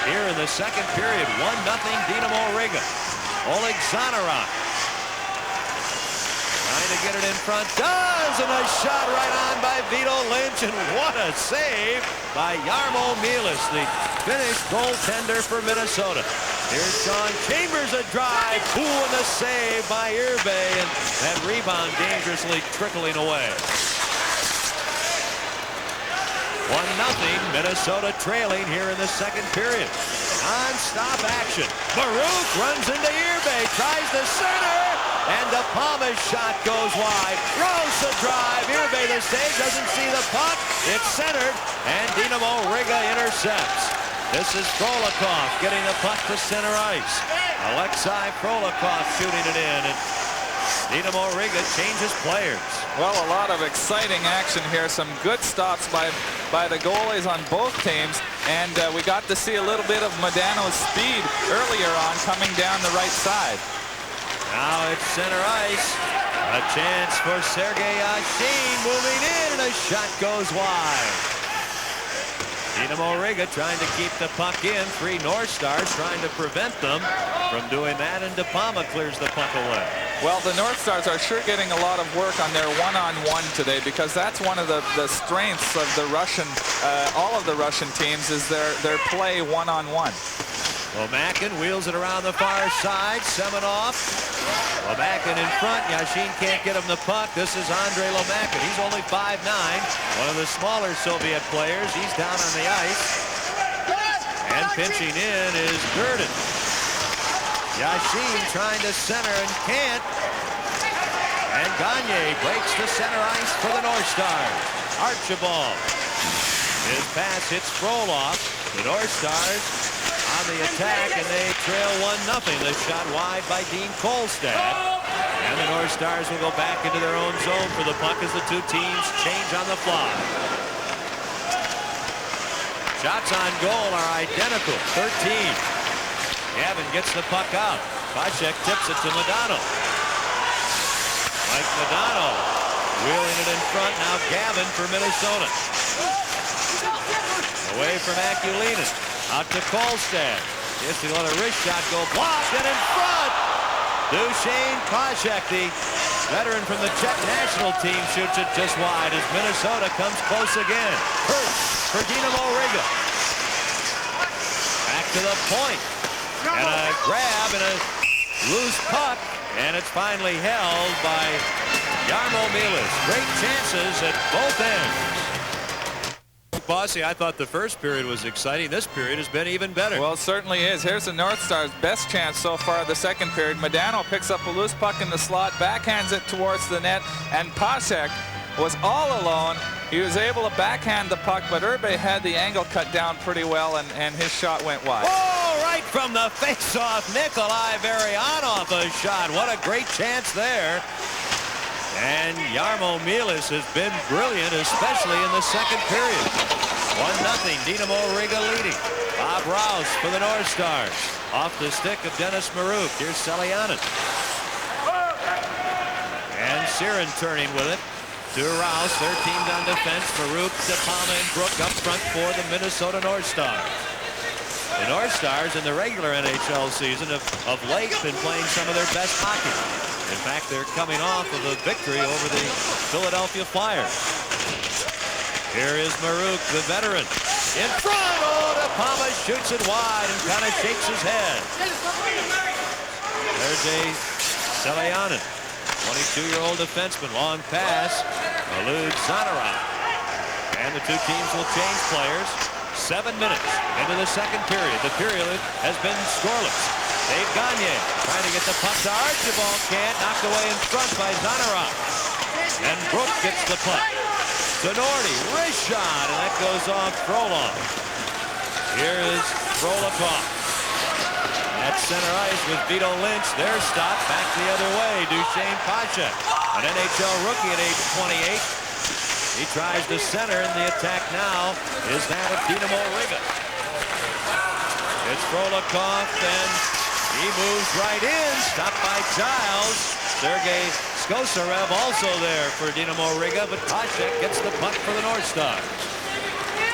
here in the second period. 1-0 Dinamo Riga. Oleg Zanarok trying to get it in front. Does, and a shot right on by Vito Lynch. And what a save by Jarmo Milas, the Finnish goaltender for Minnesota. Here's Sean Chambers, a drive. Ooh, and the save by Irbe. And that rebound dangerously trickling away. 1-0, Minnesota trailing here in the second period. Non-stop action. Maruk runs into Irbe, tries to center, and De Palma's shot goes wide. Rose the drive. Irbe the save, doesn't see the puck. It's centered, and Dinamo Riga intercepts. This is Frolikov getting the puck to center ice. Alexei Frolikov shooting it in, and Dinamo Riga changes players. Well, a lot of exciting action here. Some good stops by the goalies on both teams. And we got to see a little bit of Modano's speed earlier on coming down the right side. Now it's center ice. A chance for Sergei Yashin moving in, and a shot goes wide. Dinamo Riga trying to keep the puck in. 3 North Stars trying to prevent them from doing that, and De Palma clears the puck away. Well, the North Stars are sure getting a lot of work on their one-on-one today, because that's one of the strengths of the Russian, all of the Russian teams, is their play one-on-one. Lomakin wheels it around the far side. Semenov. Lomakin in front. Yashin can't get him the puck. This is Andrei Lomakin. He's only 5'9", one of the smaller Soviet players. He's down on the ice. And pinching in is Durden. Yashin trying to center and can't. And Gagne breaks the center ice for the North Stars. Archibald. His pass hits Frolov. The North Stars on the attack, and they trail 1-0. The shot wide by Dean Kolstad. And the North Stars will go back into their own zone for the puck as the two teams change on the fly. Shots on goal are identical, 13. Gavin gets the puck out. Pashek tips it to Modano. Mike Modano wheeling it in front. Now Gavin for Minnesota. Away from Akulinen. Out to Kolstad. Just to let a wrist shot go blocked, and in front. Duchesne Pashek, the veteran from the Czech national team, shoots it just wide as Minnesota comes close again. Hurt for Dinamo Riga. Back to the point. And a grab and a loose puck. And it's finally held by Jarmo Milas. Great chances at both ends. Bossy, I thought the first period was exciting. This period has been even better. Well, it certainly is. Here's the North Stars' best chance so far of the second period. Modano picks up a loose puck in the slot, backhands it towards the net, and Pashek was all alone. He was able to backhand the puck, but Irbe had the angle cut down pretty well, and his shot went wide. Oh, right from the face-off, Nikolai Baryanov a shot. What a great chance there. And Jarmo Milas has been brilliant, especially in the second period. 1-0, Dinamo Riga leading. Bob Rouse for the North Stars. Off the stick of Dennis Maruk. Here's Selyanin. And Siren turning with it to Rouse. Their teams on defense. Maruk, De Palma, and Brook up front for the Minnesota North Stars. The North Stars in the regular NHL season have of late been playing some of their best hockey. In fact, they're coming off of a victory over the Philadelphia Flyers. Here is Maruk, the veteran. In front, oh, DePalma shoots it wide and kind of shakes his head. There's a Selianen, 22-year-old defenseman. Long pass, eludes Zanarov. And the two teams will change players. 7 minutes into the second period. The period has been scoreless. Dave Gagne trying to get the puck to Archibald. Can't. Knocked away in front by Zanarov. And Brook gets the puck. Nordy, wrist shot, and that goes off Frolov. Here is Frolikov. At center ice with Vito Lynch. Their stop back the other way. Duchesne Pacha, an NHL rookie at age 28. He tries to center, and the attack now is that of Dinamo Riga. It's Frolikov, and he moves right in. Stopped by Giles. Sergei Skosarev also there for Dinamo Riga, but Paschek gets the puck for the North Stars.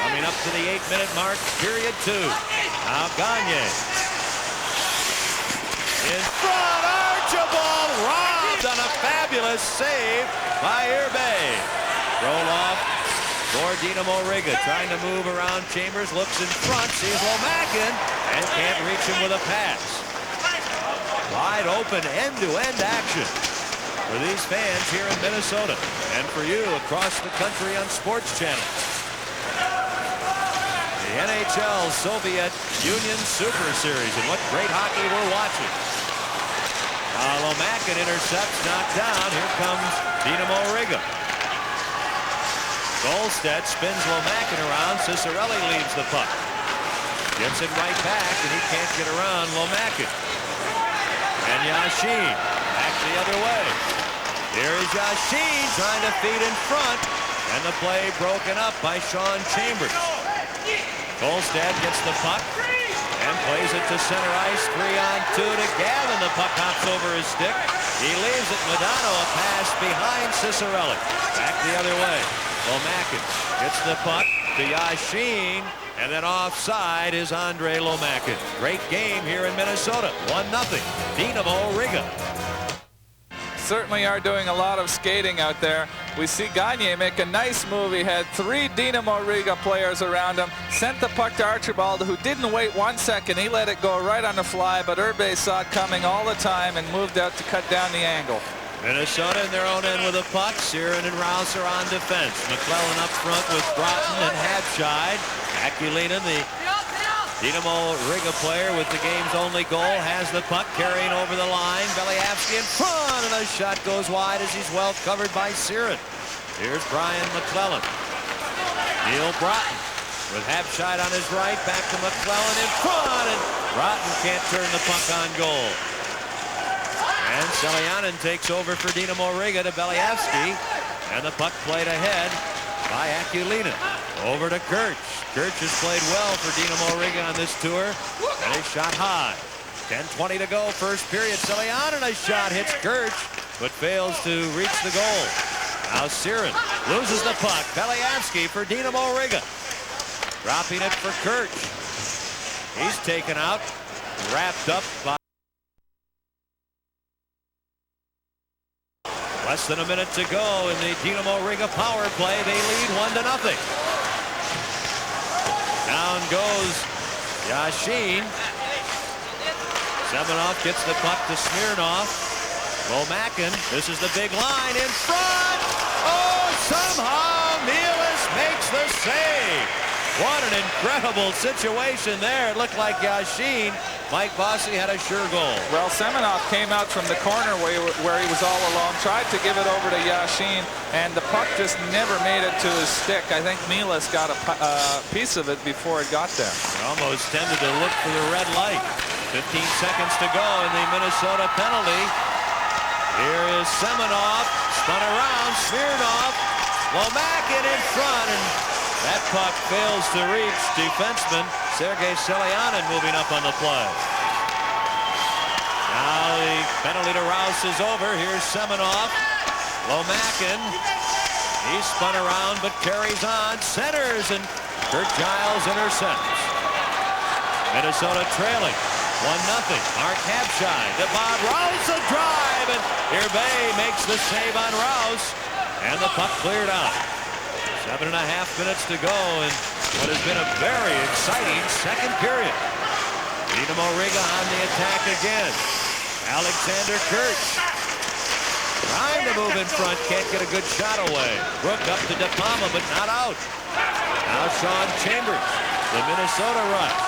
Coming up to the 8-minute mark, period 2. Now Gagne. In front, Archibald robbed on a fabulous save by Irbe. Roll off for Dinamo Riga, trying to move around Chambers, looks in front, sees Lomakin, and can't reach him with a pass. Wide open end-to-end action for these fans here in Minnesota, and for you across the country on sports channels. The NHL Soviet Union Super Series, and what great hockey we're watching. Lomakin intercepts, knocked down. Here comes Dinamo Riga. Golstead spins Lomakin around. Cicerelli leads the puck. Gets it right back, and he can't get around Lomakin. And Yashin back the other way. Here is Yashin trying to feed in front, and the play broken up by Sean Chambers. Golstead gets the puck and plays it to center ice. 3-on-2 to Gavin. The puck hops over his stick. He leaves it. Modano, a pass behind Cicerelli. Back the other way. Lomakin gets the puck to Yashin, and then offside is Andre Lomakin. Great game here in Minnesota. 1-0, Dinamo Riga. Certainly are doing a lot of skating out there. We see Gagne make a nice move. He had 3 Dinamo Riga players around him. Sent the puck to Archibald, who didn't wait 1 second. He let it go right on the fly, but Irbe saw it coming all the time and moved out to cut down the angle. Minnesota in their own end with a puck. Siren and Rouse are on defense. McClellan up front with Broughton and Habscheid. Akulinen, the Dinamo Riga player with the game's only goal, has the puck carrying over the line. Beliavsky in front, and a shot goes wide as he's well covered by Siren. Here's Brian McClellan. Neil Broughton with Habscheid on his right. Back to McClellan in front, and Broughton can't turn the puck on goal. And Selianen takes over for Dinamo Riga to Beliavsky, and the puck played ahead by Akulinen. Over to Kirch. Kirch has played well for Dinamo Riga on this tour, and he shot high. 10:20 to go, first period. Selianen, a shot hits Kirch, but fails to reach the goal. Now Siren loses the puck. Beliavsky for Dinamo Riga. Dropping it for Kirch. He's taken out, wrapped up by less than a minute to go in the Dinamo Riga power play. They lead 1-0. Down goes Yashin. Semenov gets the puck to Smirnov. Lomakin, this is the big line in front. Oh, somehow Mielis makes the save. What an incredible situation there. It looked like Yashin, Mike Bossy, had a sure goal. Well, Semenov came out from the corner where he was all alone, tried to give it over to Yashin, and the puck just never made it to his stick. I think Mielis got a piece of it before it got there. He almost tended to look for the red light. 15 seconds to go in the Minnesota penalty. Here is Semenov, spun around, Smirnov, Lomakin in front, and that puck fails to reach defenseman Sergei Selianen moving up on the play. Now the penalty to Rouse is over. Here's Semenov. Lomakin. He's spun around but carries on. Centers, and Kurt Giles intercepts. Minnesota trailing 1-0. Mark Habshai to Bob Rouse, a drive, and Irbay makes the save on Rouse, and the puck cleared out. 7.5 minutes to go in what has been a very exciting second period. Dinamo Riga on the attack again. Alexander Kurtz trying to move in front, can't get a good shot away. Brook up to De Palma, but not out. Now Sean Chambers, the Minnesota rush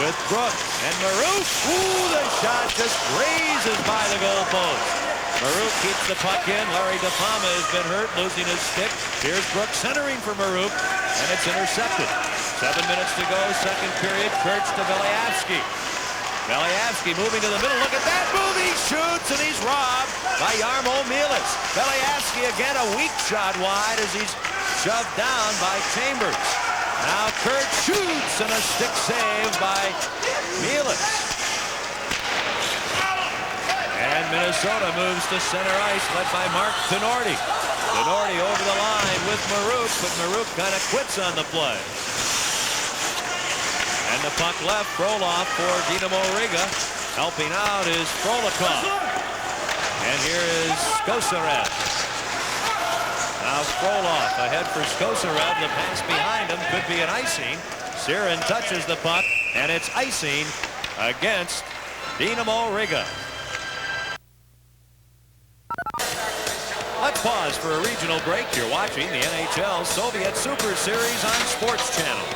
with Brook and Marouk. Ooh, the shot just grazes by the goalpost. Marouk keeps the puck in. Larry De Palma has been hurt, losing his stick. Here's Brook centering for Marouk, and it's intercepted. 7 minutes to go, second period. Kurtz to Beliavsky. Beliavsky moving to the middle. Look at that move. He shoots, and he's robbed by Jarmo Mielis. Beliavsky again, a weak shot wide as he's shoved down by Chambers. Now Kurtz shoots, and a stick save by Mielis. And Minnesota moves to center ice, led by Mark Tenorti. Tenorti over the line with Marouk, but Marouk kind of quits on the play. And the puck left, Frolov for Dinamo Riga. Helping out is Frolikov. And here is Skosarev. Now Frolov ahead for Skosarev. The pass behind him could be an icing. Siren touches the puck, and it's icing against Dinamo Riga. Let's pause for a regional break. You're watching the NHL Soviet Super Series on Sports Channel.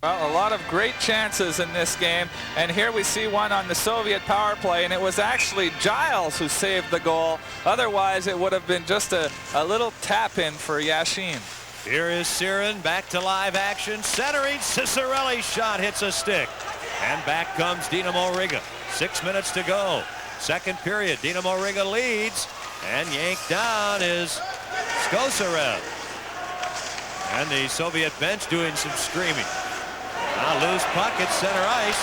Well, a lot of great chances in this game, and here we see one on the Soviet power play, and it was actually Giles who saved the goal. Otherwise, it would have been just a little tap-in for Yashin. Here is Siren back to live action. Centering, Cicerelli's shot hits a stick. And back comes Dinamo Riga. 6 minutes to go. Second period, Dinamo Riga leads. And yanked down is Skosarev. And the Soviet bench doing some screaming. Now loose puck at center ice.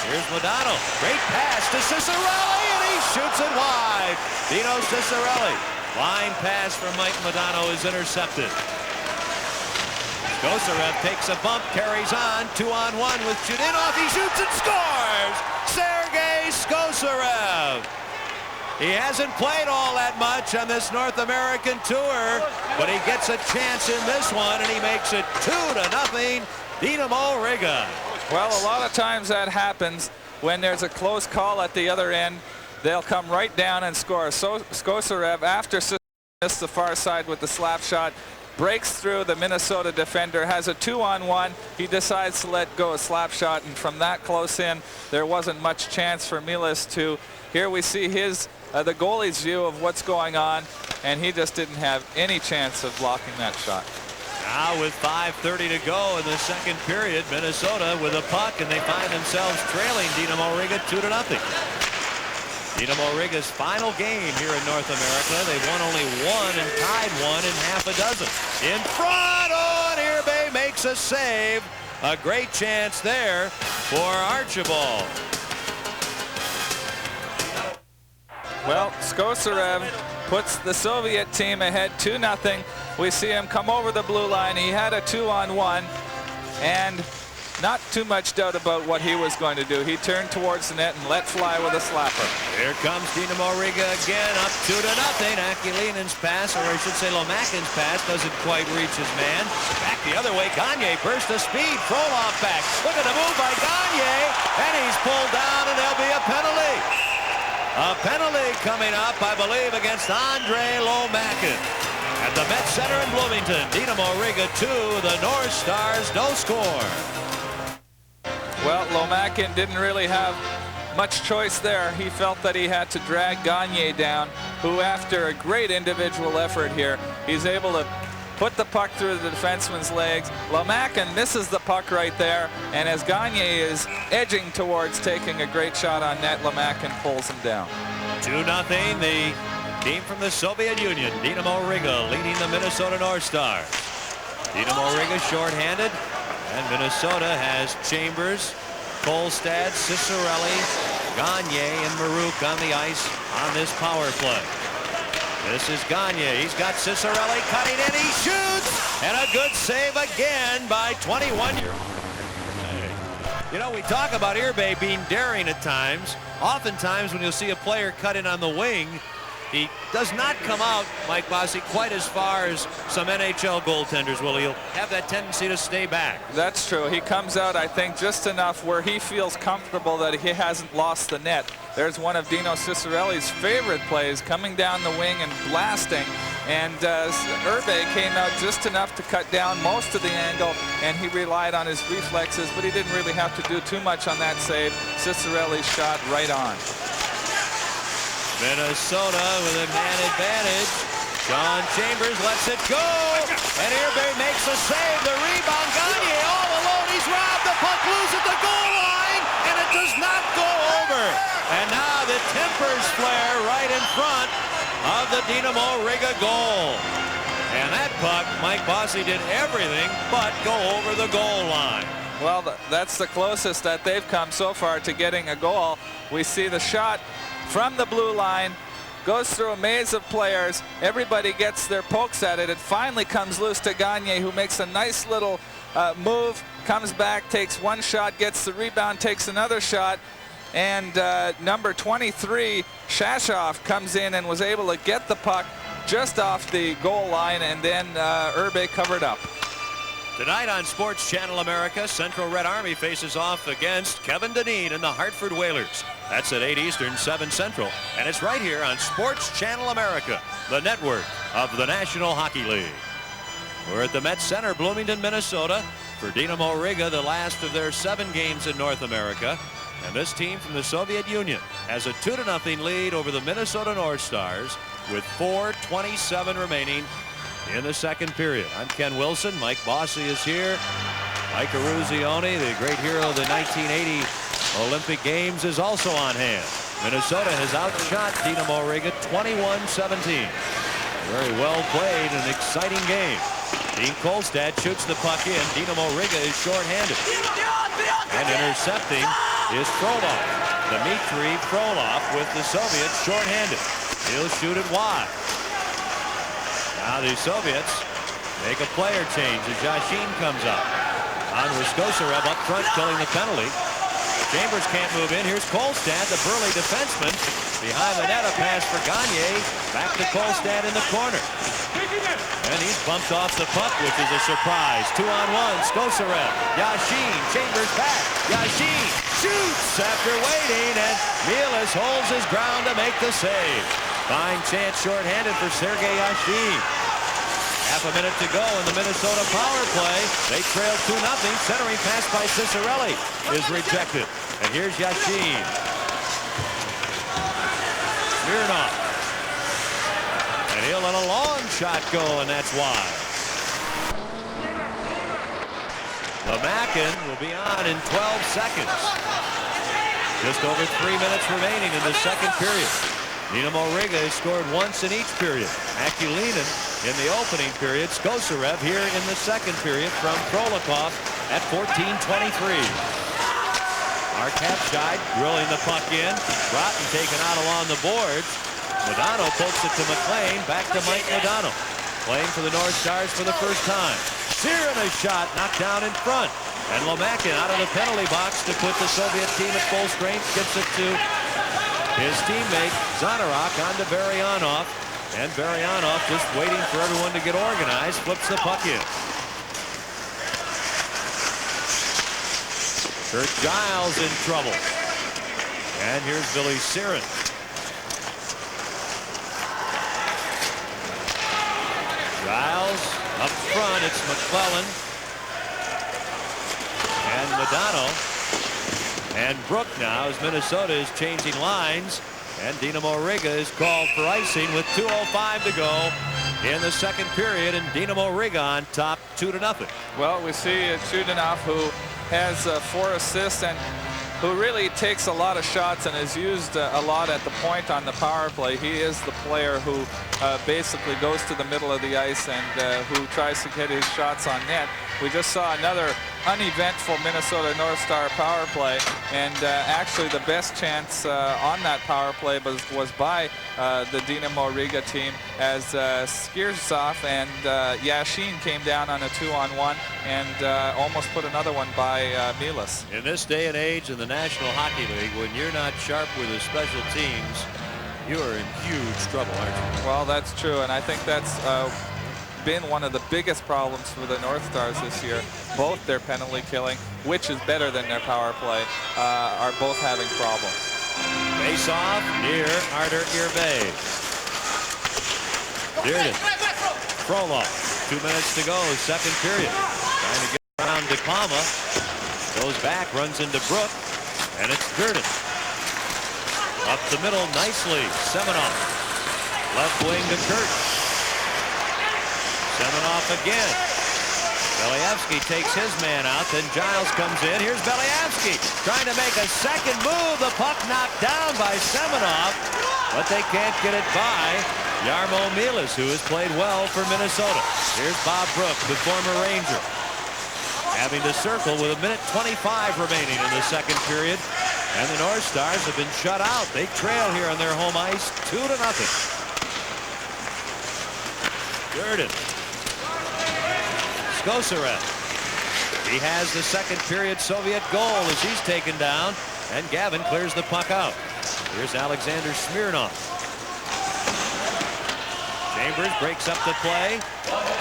Here's Modano. Great pass to Cicerelli, and he shoots it wide. Dino Cicerelli. Line pass from Mike Modano is intercepted. Skosarev takes a bump, carries on. 2-on-1 with Chudinov. He shoots and scores! Sergei Skosarev. He hasn't played all that much on this North American tour, but he gets a chance in this one, and he makes it 2-0, Dinamo Riga. Well, a lot of times that happens when there's a close call at the other end. They'll come right down and score. So Skosarev, after missed the far side with the slap shot, breaks through the Minnesota defender, has a 2-on-1. He decides to let go a slap shot, and from that close in, there wasn't much chance for Mielis to. Here we see his the goalie's view of what's going on, and he just didn't have any chance of blocking that shot. Now with 5:30 to go in the second period, Minnesota with a puck, and they find themselves trailing Dinamo Riga 2-0. Dinamo Riga's final game here in North America. They've won only one and tied one in half a dozen. In front, and Irbay makes a save. A great chance there for Archibald. Well, Skosarev puts the Soviet team ahead 2-0. We see him come over the blue line. He had a 2-on-1, and not too much doubt about what he was going to do. He turned towards the net and let fly with a slapper. Here comes Dinamo Riga again, up 2-0. Akilinen's pass, or I should say Lomakin's pass, doesn't quite reach his man. Back the other way, Gagne burst of speed. Frolov back. Look at the move by Gagne, and he's pulled down, and there'll be a penalty. A penalty coming up, I believe, against Andre Lomakin. At the Met Center in Bloomington, Dinamo Riga 2, the North Stars no score. Well, Lomakin didn't really have much choice there. He felt that he had to drag Gagne down, who after a great individual effort here, he's able to put the puck through the defenseman's legs. Lomakin misses the puck right there, and as Gagne is edging towards taking a great shot on net, Lomakin pulls him down. 2-0, the team from the Soviet Union, Dinamo Riga, leading the Minnesota North Stars. Dinamo Riga shorthanded, and Minnesota has Chambers, Kolstad, Cicerelli, Gagne, and Marouk on the ice on this power play. This is Gagne. He's got Cicerelli cutting in. He shoots, and a good save again by 21-year-old. You know, we talk about Irbe being daring at times. Oftentimes when you'll see a player cut in on the wing, he does not come out, Mike Bossy, quite as far as some NHL goaltenders will. He'll have that tendency to stay back. That's true. He comes out, I think, just enough where he feels comfortable that he hasn't lost the net. There's one of Dino Ciccarelli's favorite plays, coming down the wing and blasting. And Irbe came out just enough to cut down most of the angle, and he relied on his reflexes, but he didn't really have to do too much on that save. Ciccarelli shot right on. Minnesota with a man advantage. Sean Chambers lets it go. And Irbe makes a save. The rebound. Gagne all alone. He's robbed. The puck loose at the goal line. And it does not go over. And now the Timbers flare right in front of the Dinamo Riga goal. And that puck, Mike Bossy did everything but go over the goal line. Well, that's the closest that they've come so far to getting a goal. We see the shot from the blue line, goes through a maze of players. Everybody gets their pokes at it. It finally comes loose to Gagne, who makes a nice little move, comes back, takes one shot, gets the rebound, takes another shot. And number 23, Shashov, comes in and was able to get the puck just off the goal line, and then Irbe covered up. Tonight on Sports Channel America, Central Red Army faces off against Kevin Dineen and the Hartford Whalers. That's at 8 Eastern, 7 Central. And it's right here on Sports Channel America, the network of the National Hockey League. We're at the Met Center, Bloomington, Minnesota, for Dinamo Riga, the last of their 7 games in North America. And this team from the Soviet Union has a 2-0 lead over the Minnesota North Stars with 4:27 remaining in the second period. I'm Ken Wilson. Mike Bossy is here. Mike Eruzione, the great hero of the 1980 Olympic Games, is also on hand. Minnesota has outshot Dinamo Riga 21-17. Very well played and exciting game. Dean Kolstad shoots the puck in. Dinamo Riga is shorthanded. And intercepting is Frolov. Dmitry Frolov with the Soviets shorthanded. He'll shoot it wide. Now the Soviets make a player change as Yashin comes up. On Kosarev up front, killing the penalty. Chambers can't move in. Here's Kolstad, the burly defenseman. Behind the net, a pass for Gagne. Back to Kolstad in the corner. And he's bumped off the puck, which is a surprise. 2-on-1, Kosarev. Yashin, Chambers back. Yashin shoots after waiting, and Mielis holds his ground to make the save. Fine chance shorthanded for Sergei Yashin. Half a minute to go in the Minnesota power play. They trail 2-0. Centering pass by Ciccarelli is rejected. And here's Yashin. Smirnov. And he'll let a long shot go, and that's wide. Lemakin will be on in 12 seconds. Just over 3 minutes remaining in the second period. Dinamo Riga has scored once in each period. Akulinin in the opening period. Kosarev here in the second period from Krolikov at 14:23. Mark Hapshide drilling the puck in. Broughton taken out along the boards. Modano pokes it to McLean. Back to Mike Modano. Playing for the North Stars for the first time. Searing a shot knocked down in front. And Lemakin out of the penalty box to put the Soviet team at full strength. Gets it to his teammate Zadorok on to Baryanov. And Baryanov just waiting for everyone to get organized. Flips the puck in. Kurt Giles in trouble. And here's Billy Siren. Giles up front. It's McClellan. And Modano. And Brook now as Minnesota is changing lines. And Dinamo Riga is called for icing with 2:05 to go in the second period. And Dinamo Riga on top 2-0. Well, we see Chudanov, who has 4 assists and who really takes a lot of shots and is used a lot at the point on the power play. He is the player who basically goes to the middle of the ice and who tries to get his shots on net. We just saw another uneventful Minnesota North Star power play, and actually the best chance on that power play was by the Dinamo Riga team, as Skirzov and Yashin came down on a 2-on-1 and almost put another one by Milas. In this day and age in the National Hockey League, when you're not sharp with the special teams, you are in huge trouble, aren't you? Well, that's true, and I think that's been one of the biggest problems for the North Stars this year. Both their penalty killing, which is better than their power play, are both having problems. Face off near Artur Irbe. Dearden. Frolov. 2 minutes to go, second period. Trying to get around De Palma. Goes back, runs into Brook, and it's Dearden. Up the middle nicely. Semenov. Left wing to Kurt. Semenov again. Believsky takes his man out. Then Giles comes in. Here's Believsky trying to make a second move. The puck knocked down by Semenov, but they can't get it by Jarmo Milas, who has played well for Minnesota. Here's Bob Brook, the former Ranger, having to circle with 1:25 remaining in the second period. And the North Stars have been shut out. They trail here on their home ice 2-0. Dearden. Skosarev. He has the second period Soviet goal as he's taken down, and Gavin clears the puck out. Here's Alexander Smirnov. Chambers breaks up the play.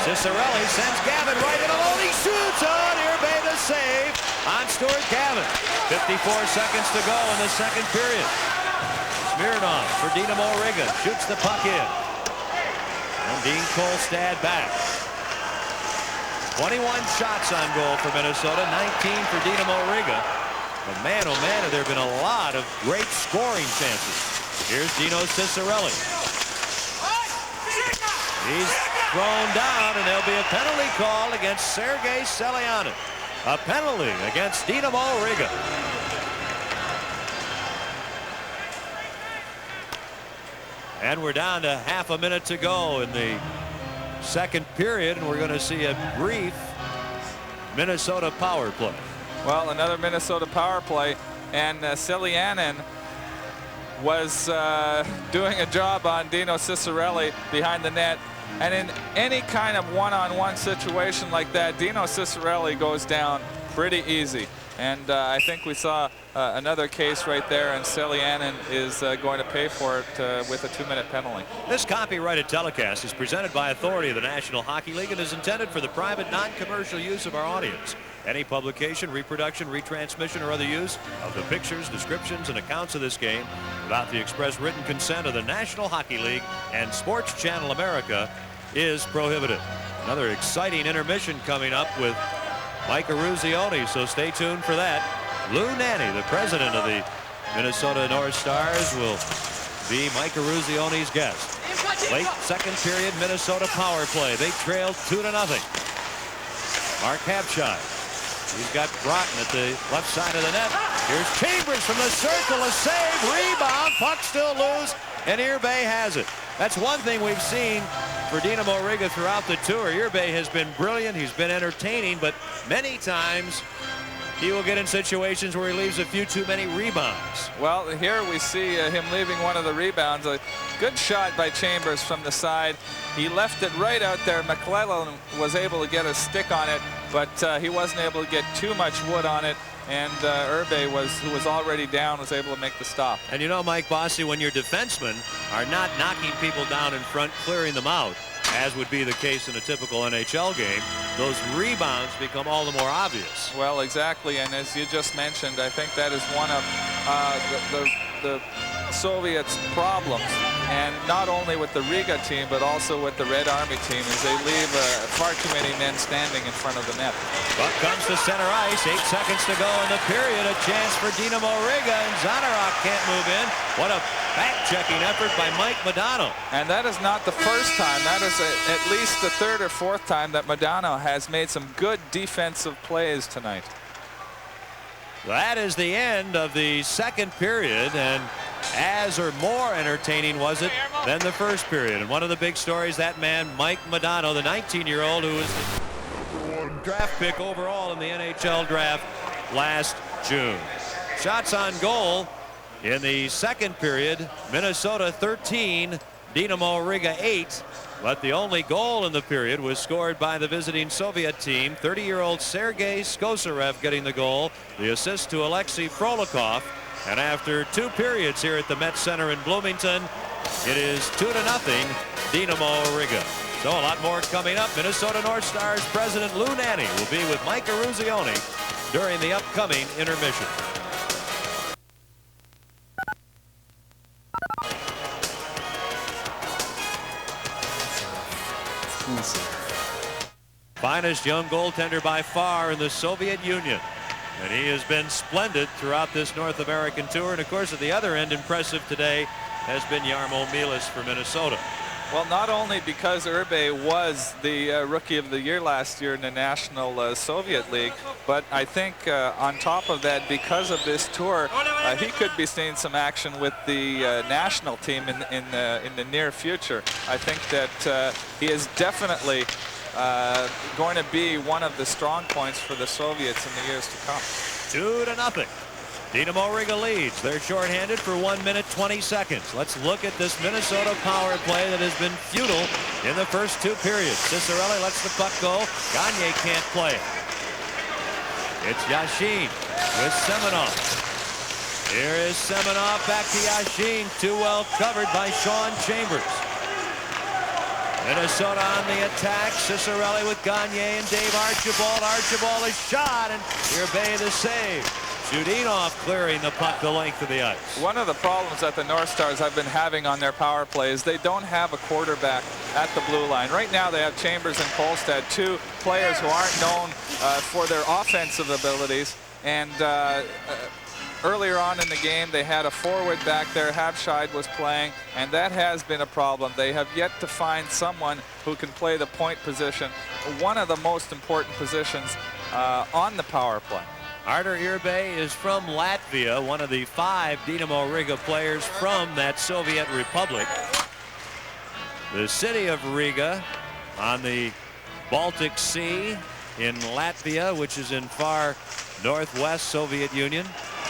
Cicerelli sends Gavin right in alone. He shoots on Irbe, the save on Stuart Gavin. 54 seconds to go in the second period. Smirnov for Dinamo Riga shoots the puck in. And Dean Kolstad back. 21 shots on goal for Minnesota, 19 for Dinamo Riga. But man, oh man, have there been a lot of great scoring chances. Here's Dino Cicerelli. He's thrown down, and there'll be a penalty call against Sergei Selyanin. A penalty against Dinamo Riga. And we're down to half a minute to go in the second period, and we're going to see a brief Minnesota power play. Well, another Minnesota power play, and Selyanin was doing a job on Dino Cicerelli behind the net. And in any kind of one-on-one situation like that, Dino Cicerelli goes down pretty easy. And I think we saw another case right there, and Selyanin is going to pay for it with a 2-minute penalty. This copyrighted telecast is presented by authority of the National Hockey League and is intended for the private, non-commercial use of our audience. Any publication, reproduction, retransmission, or other use of the pictures, descriptions, and accounts of this game without the express written consent of the National Hockey League and Sports Channel America is prohibited. Another exciting intermission coming up with Mike Eruzione, so stay tuned for that. Lou Nanne, the president of the Minnesota North Stars, will be Mike Eruzione's guest. Late second period Minnesota power play. They trail 2-0. Mark Habshire. He's got Broughton at the left side of the net. Here's Chambers from the circle, a save, rebound, puck still loose, and Irbe has it. That's one thing we've seen for Dinamo Riga throughout the tour. Irbe has been brilliant, he's been entertaining, but many times he will get in situations where he leaves a few too many rebounds. Well, here we see him leaving one of the rebounds. A good shot by Chambers from the side. He left it right out there. McClellan was able to get a stick on it, but he wasn't able to get too much wood on it. And Irbe, who was already down, was able to make the stop. And you know, Mike Bossy, when your defensemen are not knocking people down in front, clearing them out, as would be the case in a typical NHL game, those rebounds become all the more obvious. Well, exactly, and as you just mentioned, I think that is one of the Soviets' problems, and not only with the Riga team, but also with the Red Army team, is they leave far too many men standing in front of the net. Buck comes to center ice, 8 seconds to go in the period. A chance for Dinamo Riga, and Zanarok can't move in. What a back-checking effort by Mike Modano. And that is not the first time. That is at least the third or fourth time that Modano has made some good defensive plays tonight. That is the end of the second period, and as or more entertaining was it than the first period. And one of the big stories, that man, Mike Modano, the 19-year-old who was draft pick overall in the NHL draft last June. Shots on goal in the second period, Minnesota 13, Dinamo Riga 8. But the only goal in the period was scored by the visiting Soviet team. 30-year-old Sergei Skosarev getting the goal. The assist to Alexei Frolikov. And after 2 periods here at the Met Center in Bloomington, it is 2-0 Dinamo Riga. So a lot more coming up. Minnesota North Stars President Lou Nanne will be with Mike Eruzione during the upcoming intermission. Finest young goaltender by far in the Soviet Union. And he has been splendid throughout this North American tour. And of course, at the other end, impressive today has been Jarmo Mylius for Minnesota. Well, not only because Urbe was the Rookie of the Year last year in the National Soviet League, but I think on top of that, because of this tour, he could be seeing some action with the national team in the near future. I think that he is definitely going to be one of the strong points for the Soviets in the years to come. 2-0. Dinamo Riga leads. They're shorthanded for 1 minute 20 seconds. Let's look at this Minnesota power play that has been futile in the first 2 periods. Cicerelli lets the puck go. Gagne can't play it. It's Yashin with Semenov. Here is Semenov back to Yashin. Too well covered by Sean Chambers. Minnesota on the attack. Cicerelli with Gagne and Dave Archibald. Archibald is shot and Urbe the save. Judinov clearing the puck the length of the ice. One of the problems that the North Stars have been having on their power play is they don't have a quarterback at the blue line. Right now they have Chambers and Kolstad, 2 players who aren't known for their offensive abilities. And earlier on in the game they had a forward back there. Habscheid was playing, and that has been a problem. They have yet to find someone who can play the point position, one of the most important positions on the power play. Artur Urbe is from Latvia, one of the 5 Dinamo Riga players from that Soviet Republic. The city of Riga on the Baltic Sea in Latvia, which is in far northwest Soviet Union,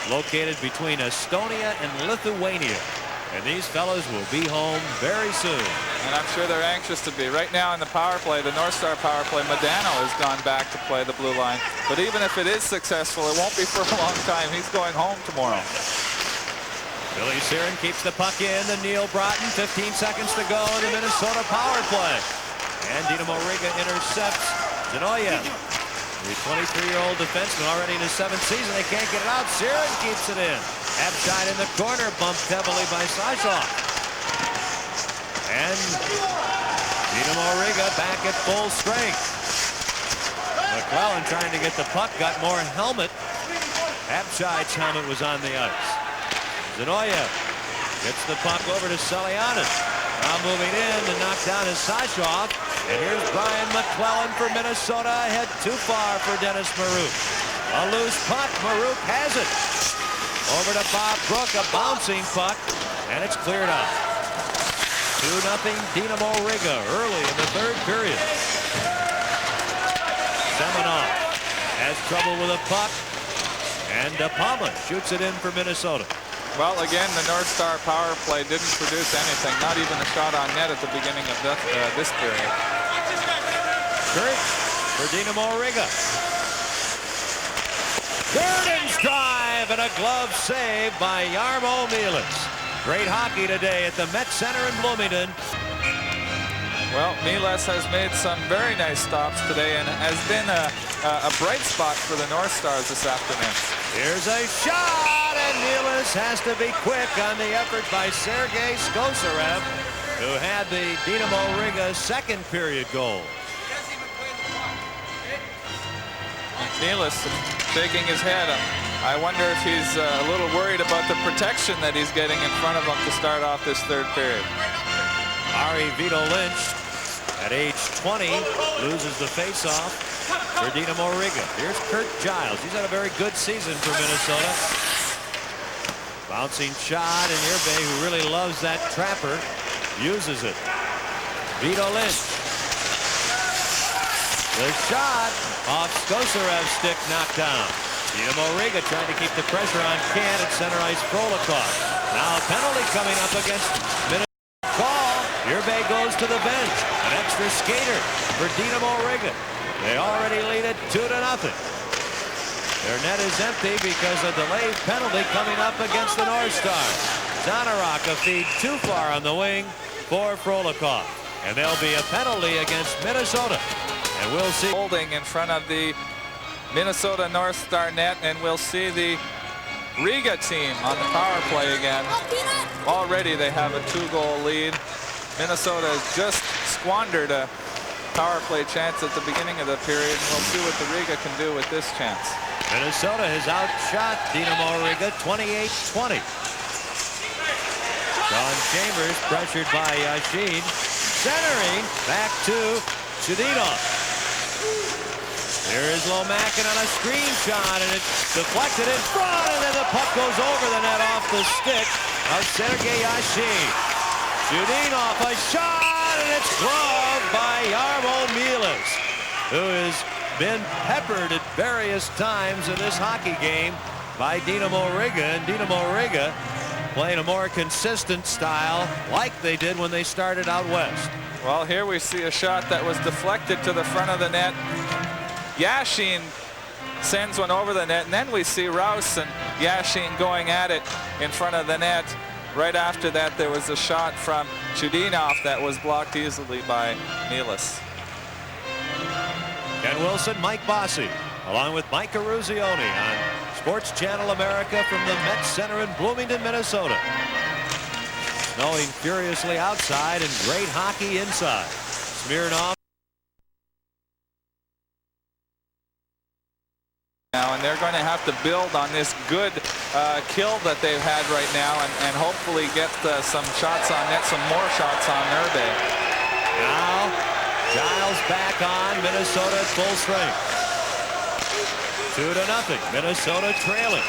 located between Estonia and Lithuania. And these fellows will be home very soon. And I'm sure they're anxious to be. Right now in the power play, the North Star power play, Modano has gone back to play the blue line. But even if it is successful, it won't be for a long time. He's going home tomorrow. Billy Siren keeps the puck in to Neil Broughton. 15 seconds to go in the Minnesota power play. And Dinamo Riga intercepts Zinoyev. The 23-year-old defenseman already in his 7th season. They can't get it out. Siren keeps it in. Habscheid in the corner, bumped heavily by Sashov. And Dinamo Riga back at full strength. McClellan trying to get the puck, got more helmet. Habscheid's helmet was on the ice. Zinoyev gets the puck over to Selianis. Now moving in to knock down is Sashov. And here's Brian McClellan for Minnesota. Ahead too far for Dennis Maruk. A loose puck. Maruk has it. Over to Bob Brook, a bouncing puck, and it's cleared out. 2-0 Dinamo Riga early in the 3rd period. Semenov has trouble with a puck, and Palma shoots it in for Minnesota. Well, again, the North Star power play didn't produce anything, not even a shot on net at the beginning of this period. Kurtz for Dinamo Riga. Gordon's drive and a glove save by Jarmo Mylius. Great hockey today at the Met Center in Bloomington. Well, Mylius has made some very nice stops today and has been a bright spot for the North Stars this afternoon. Here's a shot, and Mylius has to be quick on the effort by Sergei Skosarev, who had the Dinamo Riga 2nd period goal. Mylius shaking his head. I wonder if he's a little worried about the protection that he's getting in front of him to start off this 3rd period. Ari Vito Lynch, at age 20, loses the faceoff for Dinamo Riga. Here's Kurt Giles. He's had a very good season for Minnesota. Bouncing shot, and Urbe, who really loves that trapper, uses it. Vito Lynch The shot off Skosarev's stick knocked down. Dinamo Riga trying to keep the pressure on Kant at center ice. Frolikov. Now a penalty coming up against Minnesota. Call. Irbe goes to the bench. An extra skater for Dinamo Riga. They already lead it 2-0. Their net is empty because of a delayed penalty coming up against the North Stars. Zanarok a feed too far on the wing for Frolikov. And there'll be a penalty against Minnesota. And we'll see. Holding in front of the Minnesota North Star net, and we'll see the Riga team on the power play again. Already they have a 2-goal lead. Minnesota has just squandered a power play chance at the beginning of the period, and we'll see what the Riga can do with this chance. Minnesota has outshot Dinamo Riga 28-20. John Chambers pressured by Yashin. Centering back to Chudinov. Here is Lomakin on a screen shot, and it's deflected in front, and then the puck goes over the net off the stick of Sergei Yashin. Chudinov, a shot, and it's gloved by Jarmo Milas, who has been peppered at various times in this hockey game by Dinamo Riga, and Dinamo Riga playing a more consistent style like they did when they started out west. Well, here we see a shot that was deflected to the front of the net. Yashin sends one over the net, and then we see Rouse and Yashin going at it in front of the net. Right after that, there was a shot from Chudinov that was blocked easily by Milas. Ken Wilson, Mike Bossy, along with Mike Eruzione on Sports Channel America from the Met Center in Bloomington, Minnesota. Snowing furiously outside and great hockey inside. Smirnov. Now, and they're going to have to build on this good kill that they've had right now, and hopefully get some shots on net, some more shots on Irbe. Now, Giles back on. Minnesota at full strength. 2-0. Minnesota trailing.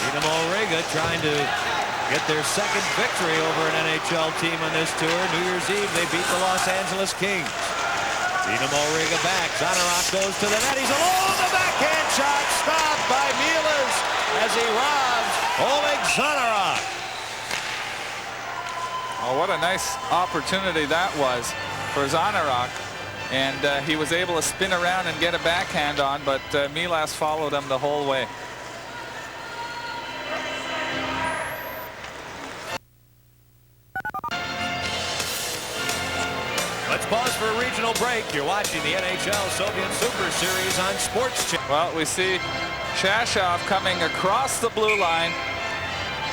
Dinamo Riga trying to get their second victory over an NHL team on this tour. New Year's Eve, they beat the Los Angeles Kings. Dinamo Riga back. Zanarok goes to the net. He's alone. The backhand shot stopped by Milas as he robs Oleg Zanarok. Oh, what a nice opportunity that was for Zanarok. And he was able to spin around and get a backhand on, but Milas followed him the whole way. Let's pause for a regional break. You're watching the NHL Soviet Super Series on Sports Channel. Well, we see Shashov coming across the blue line,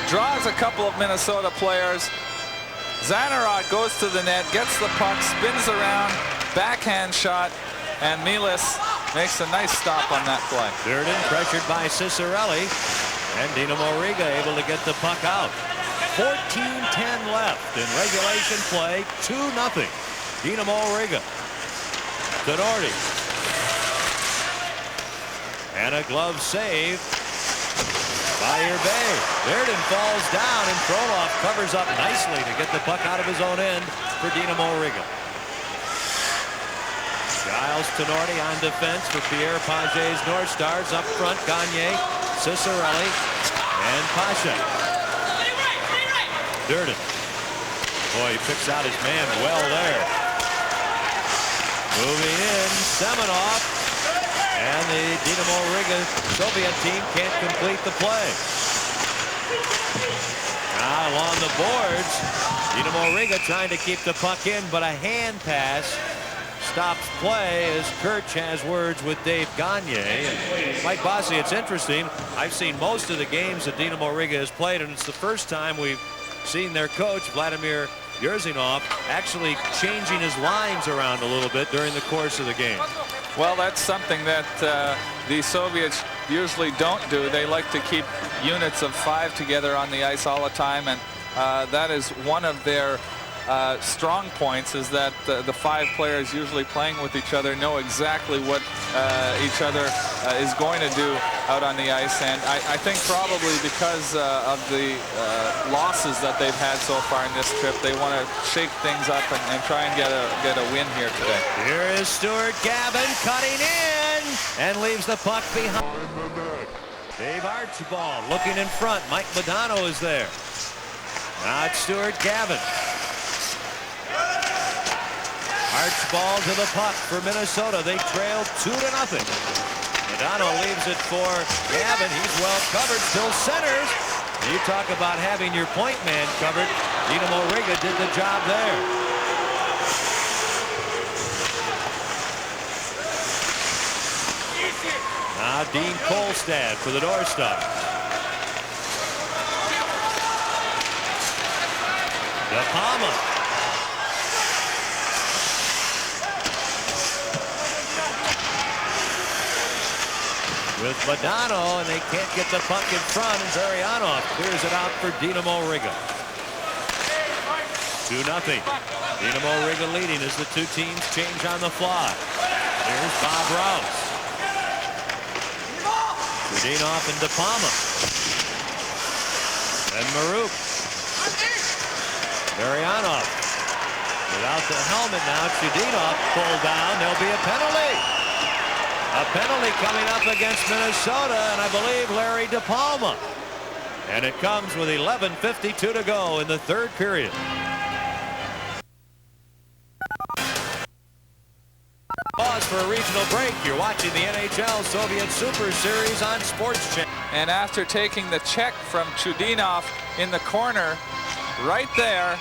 draws a couple of Minnesota players. Zanarok goes to the net, gets the puck, spins around, backhand shot, and Milas makes a nice stop on that play. Durden pressured by Cicerelli, and Dinamo Riga able to get the puck out. 14:10 left in regulation play. 2-0. Dinamo Riga. Denardi. And a glove save by Irbe. Durden falls down, and Frolov covers up nicely to get the puck out of his own end for Dinamo Riga. Giles Tenardi on defense for Pierre Paget's North Stars. Up front, Gagne, Cicerelli, and Pasha. Durden. Boy, he picks out his man well there. Moving in, Semenov. And the Dinamo Riga Soviet team can't complete the play. Now along the boards, Dinamo Riga trying to keep the puck in, but a hand pass stops play as Kirch has words with Dave Gagne. And Mike Bossy, it's interesting. I've seen most of the games that Dinamo Riga has played, and it's the first time we've seen their coach, Vladimir Yerzinov, actually changing his lines around a little bit during the course of the game. Well, that's something that the Soviets usually don't do. They like to keep units of 5 together on the ice all the time, and that is one of their strong points is that the 5 players usually playing with each other know exactly what each other is going to do out on the ice. And I think probably because of the losses that they've had so far in this trip, they want to shake things up and try and get a win here today. Here is Stuart Gavin cutting in and leaves the puck behind. Dave Archibald looking in front. Mike Modano is there. Now it's Stuart Gavin. Archibald to the puck for Minnesota. They trail 2-0. Modano leaves it for Gavin. He's well covered. Still centers. You talk about having your point man covered. Dinamo Riga did the job there. Now Dean Kolstad for the North Stars. De Palma. With Modano, and they can't get the puck in front, and Zarianov clears it out for Dinamo Riga. 2-0. Dinamo Riga leading as the two teams change on the fly. Here's Bob Rouse. Chudinov and De Palma. And Maruk. Zarianov. Without the helmet now, Chudinov pulled down. There'll be a penalty. A penalty coming up against Minnesota, and I believe Larry De Palma. And it comes with 11:52 to go in the third period. Pause for a regional break. You're watching the NHL Soviet Super Series on Sports Channel. And after taking the check from Chudinov in the corner, right there,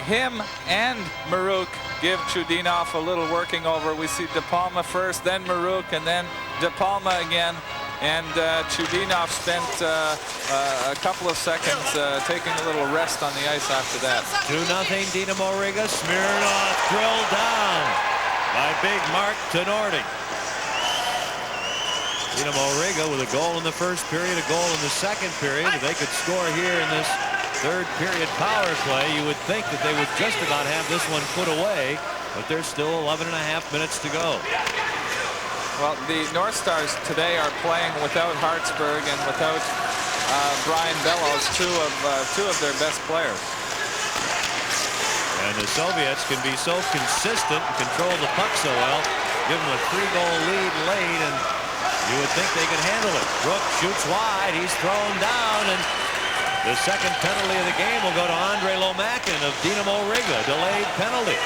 him and Maruk give Chudinov a little working over. We see De Palma first, then Maruk, and then De Palma again. And Chudinov spent a couple of seconds taking a little rest on the ice after that. 2-0 Dinamo Riga. Smirnov drilled down by big Mark Tenorti. Dinamo Riga with a goal in the first period, a goal in the second period. If they could score here in this third period power play, you would think that they would just about have this one put away, but there's still 11.5 minutes to go. Well, the North Stars today are playing without Hartsburg and without Brian Bellows, two of their best players. And the Soviets can be so consistent and control the puck so well, give them a 3-goal lead late, and you would think they could handle it. Brook shoots wide, he's thrown down, and the second penalty of the game will go to Andre Lomakin of Dinamo Riga. Delayed penalty.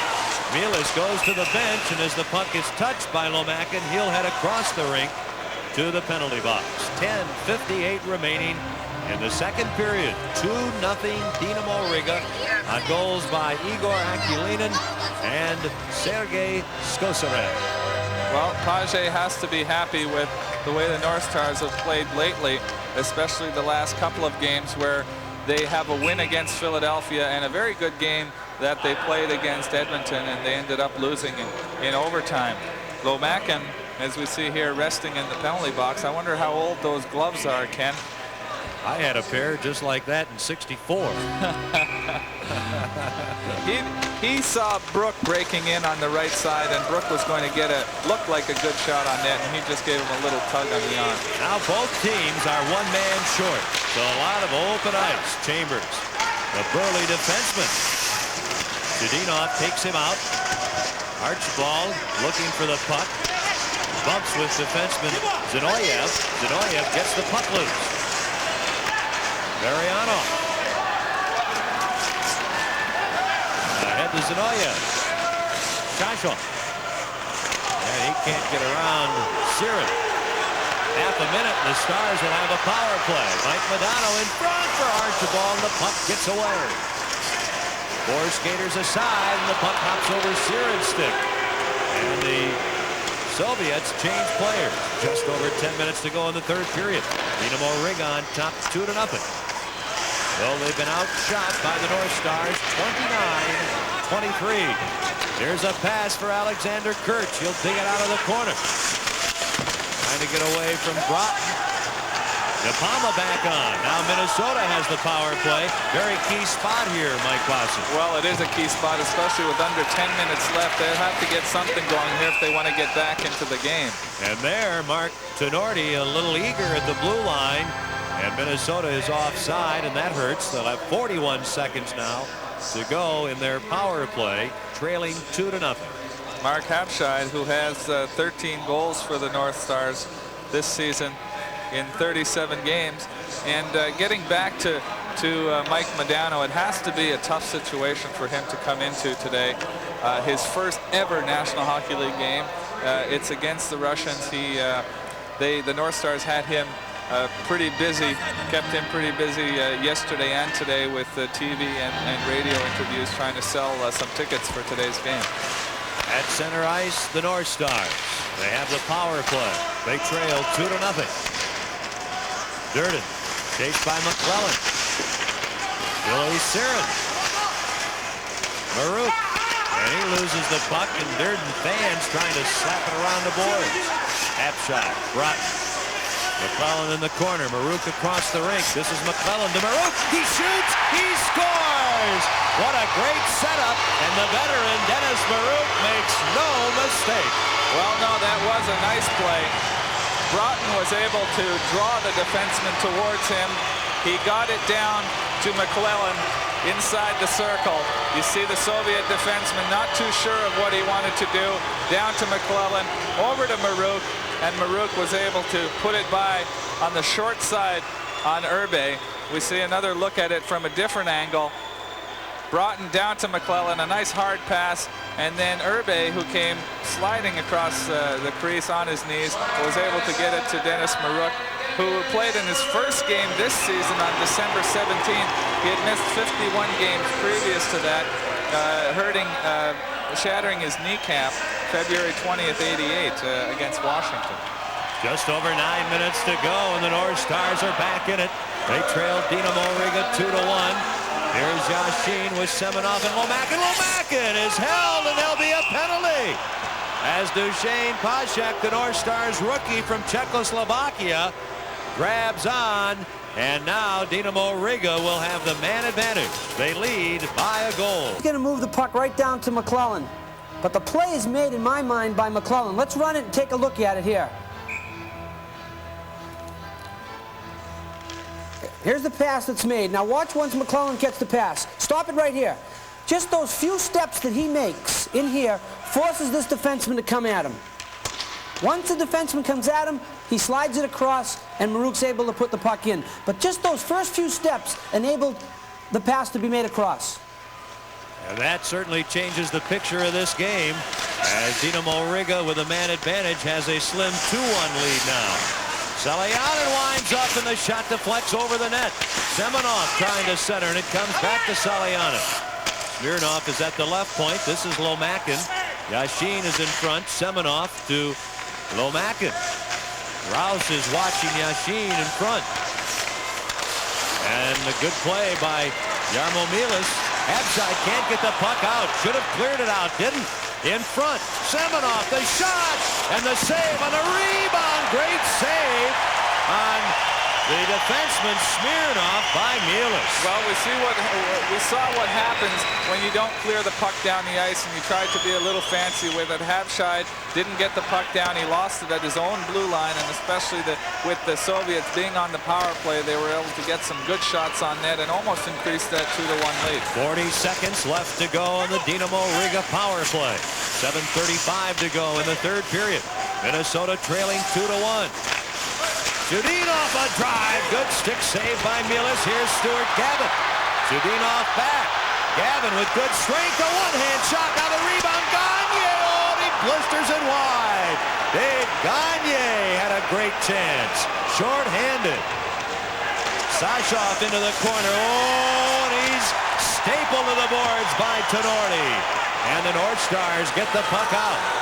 Mielis goes to the bench, and as the puck is touched by Lomakin, he'll head across the rink to the penalty box. 10:58 remaining in the second period. 2-0 Dinamo Riga on goals by Igor Akulinin and Sergei Skosarev. Well, Page has to be happy with the way the North Stars have played lately, especially the last couple of games where they have a win against Philadelphia and a very good game that they played against Edmonton, and they ended up losing in overtime. Lomakin, as we see here, resting in the penalty box. I wonder how old those gloves are, Ken. I had a pair just like that in '64. He saw Brook breaking in on the right side, and Brook was going to look like a good shot on net, and he just gave him a little tug on the arm. Now both teams are one man short, so a lot of open ice. Chambers, the burly defenseman. Chudinov takes him out. Archibald looking for the puck. Bumps with defenseman Zinoyev. Zinoyev gets the puck loose. Mariano. Ahead to Zinoyev. Shashov. And he can't get around Sirin. Half a minute, and the Stars will have a power play. Mike Modano in front for Archibald, and the puck gets away. Four skaters aside, and the puck hops over Sirin's stick. And the Soviets change players. Just over 10 minutes to go in the third period. Dinamo Riga on top 2-0. Well, they've been outshot by the North Stars 29-23. Here's a pass for Alexander Kurch. He'll dig it out of the corner. Trying to get away from Broughton. Nepama back on. Now Minnesota has the power play. Very key spot here, Mike Boston. Well, it is a key spot, especially with under 10 minutes left. They'll have to get something going here if they want to get back into the game. And there, Mark Tenorti a little eager at the blue line. And Minnesota is offside, and that hurts. They'll have 41 seconds now to go in their power play, trailing 2-0. Mark Habscheid, who has 13 goals for the North Stars this season in 37 games. And getting back to Mike Modano, it has to be a tough situation for him to come into today. His first ever National Hockey League game. It's against the Russians. The North Stars had him pretty busy, kept him pretty busy yesterday and today with TV and radio interviews trying to sell some tickets for today's game. At center ice, the North Stars. They have the power play. They trail 2-0. Durden, chased by McClellan. Billy Siren. Marouk. And he loses the puck, and Durden fans trying to slap it around the boards. Habscheid, Broughton. McClellan in the corner. Marouk across the rink. This is McClellan to Marouk. He shoots. He scores. What a great setup. And the veteran, Dennis Marouk, makes no mistake. Well, no, that was a nice play. Broughton was able to draw the defenseman towards him. He got it down to McClellan inside the circle. You see the Soviet defenseman not too sure of what he wanted to do. Down to McClellan, over to Marouk, and Marouk was able to put it by on the short side on Urbe. We see another look at it from a different angle. Broughton down to McClellan, a nice hard pass, and then Urbe, who came sliding across the crease on his knees, was able to get it to Dennis Marouk, who played in his first game this season on December 17th. He had missed 51 games previous to that, shattering his kneecap February 20th, '88 against Washington. Just over 9 minutes to go, and the North Stars are back in it. They trail Dinamo Riga 2-1. Here's Yashin with Semenov and Lomakin. Lomakin is held, and there'll be a penalty. As Dušan Pašek, the North Stars rookie from Czechoslovakia, grabs on, and now Dinamo Riga will have the man advantage. They lead by a goal. He's going to move the puck right down to McClellan. But the play is made, in my mind, by McClellan. Let's run it and take a look at it here. Here's the pass that's made. Now watch once McClellan gets the pass. Stop it right here. Just those few steps that he makes in here forces this defenseman to come at him. Once the defenseman comes at him, he slides it across, and Marouk's able to put the puck in. But just those first few steps enabled the pass to be made across. And that certainly changes the picture of this game, as Dinamo Riga, with a man advantage, has a slim 2-1 lead now. Salyanin winds up, and the shot deflects over the net. Semenov trying to center, and it comes back to Salyanin. Smirnov is at the left point. This is Lomakin. Yashin is in front. Semenov to Lomakin. Rouse is watching Yashin in front. And a good play by Jarmo Milas. Habscheid can't get the puck out. Should have cleared it out, didn't. In front, Semenov, the shot, and the save on the rebound. Great save on the defenseman Smirnov by Milas. Well, we saw what happens when you don't clear the puck down the ice and you try to be a little fancy with it. Habscheid didn't get the puck down. He lost it at his own blue line, and especially with the Soviets being on the power play, they were able to get some good shots on net and almost increase that 2-1 lead. 40 seconds left to go on the Dinamo Riga power play. 7:35 to go in the third period. Minnesota trailing 2-1. Chudinov a drive. Good stick save by Milas. Here's Stuart Gavin. Chudinov back. Gavin with good strength. A one-hand shot. Now the rebound. Gagne. Oh, he blisters it wide. Dave Gagne had a great chance. Short-handed. Sashov into the corner. Oh, and he's stapled to the boards by Tenorti. And the North Stars get the puck out.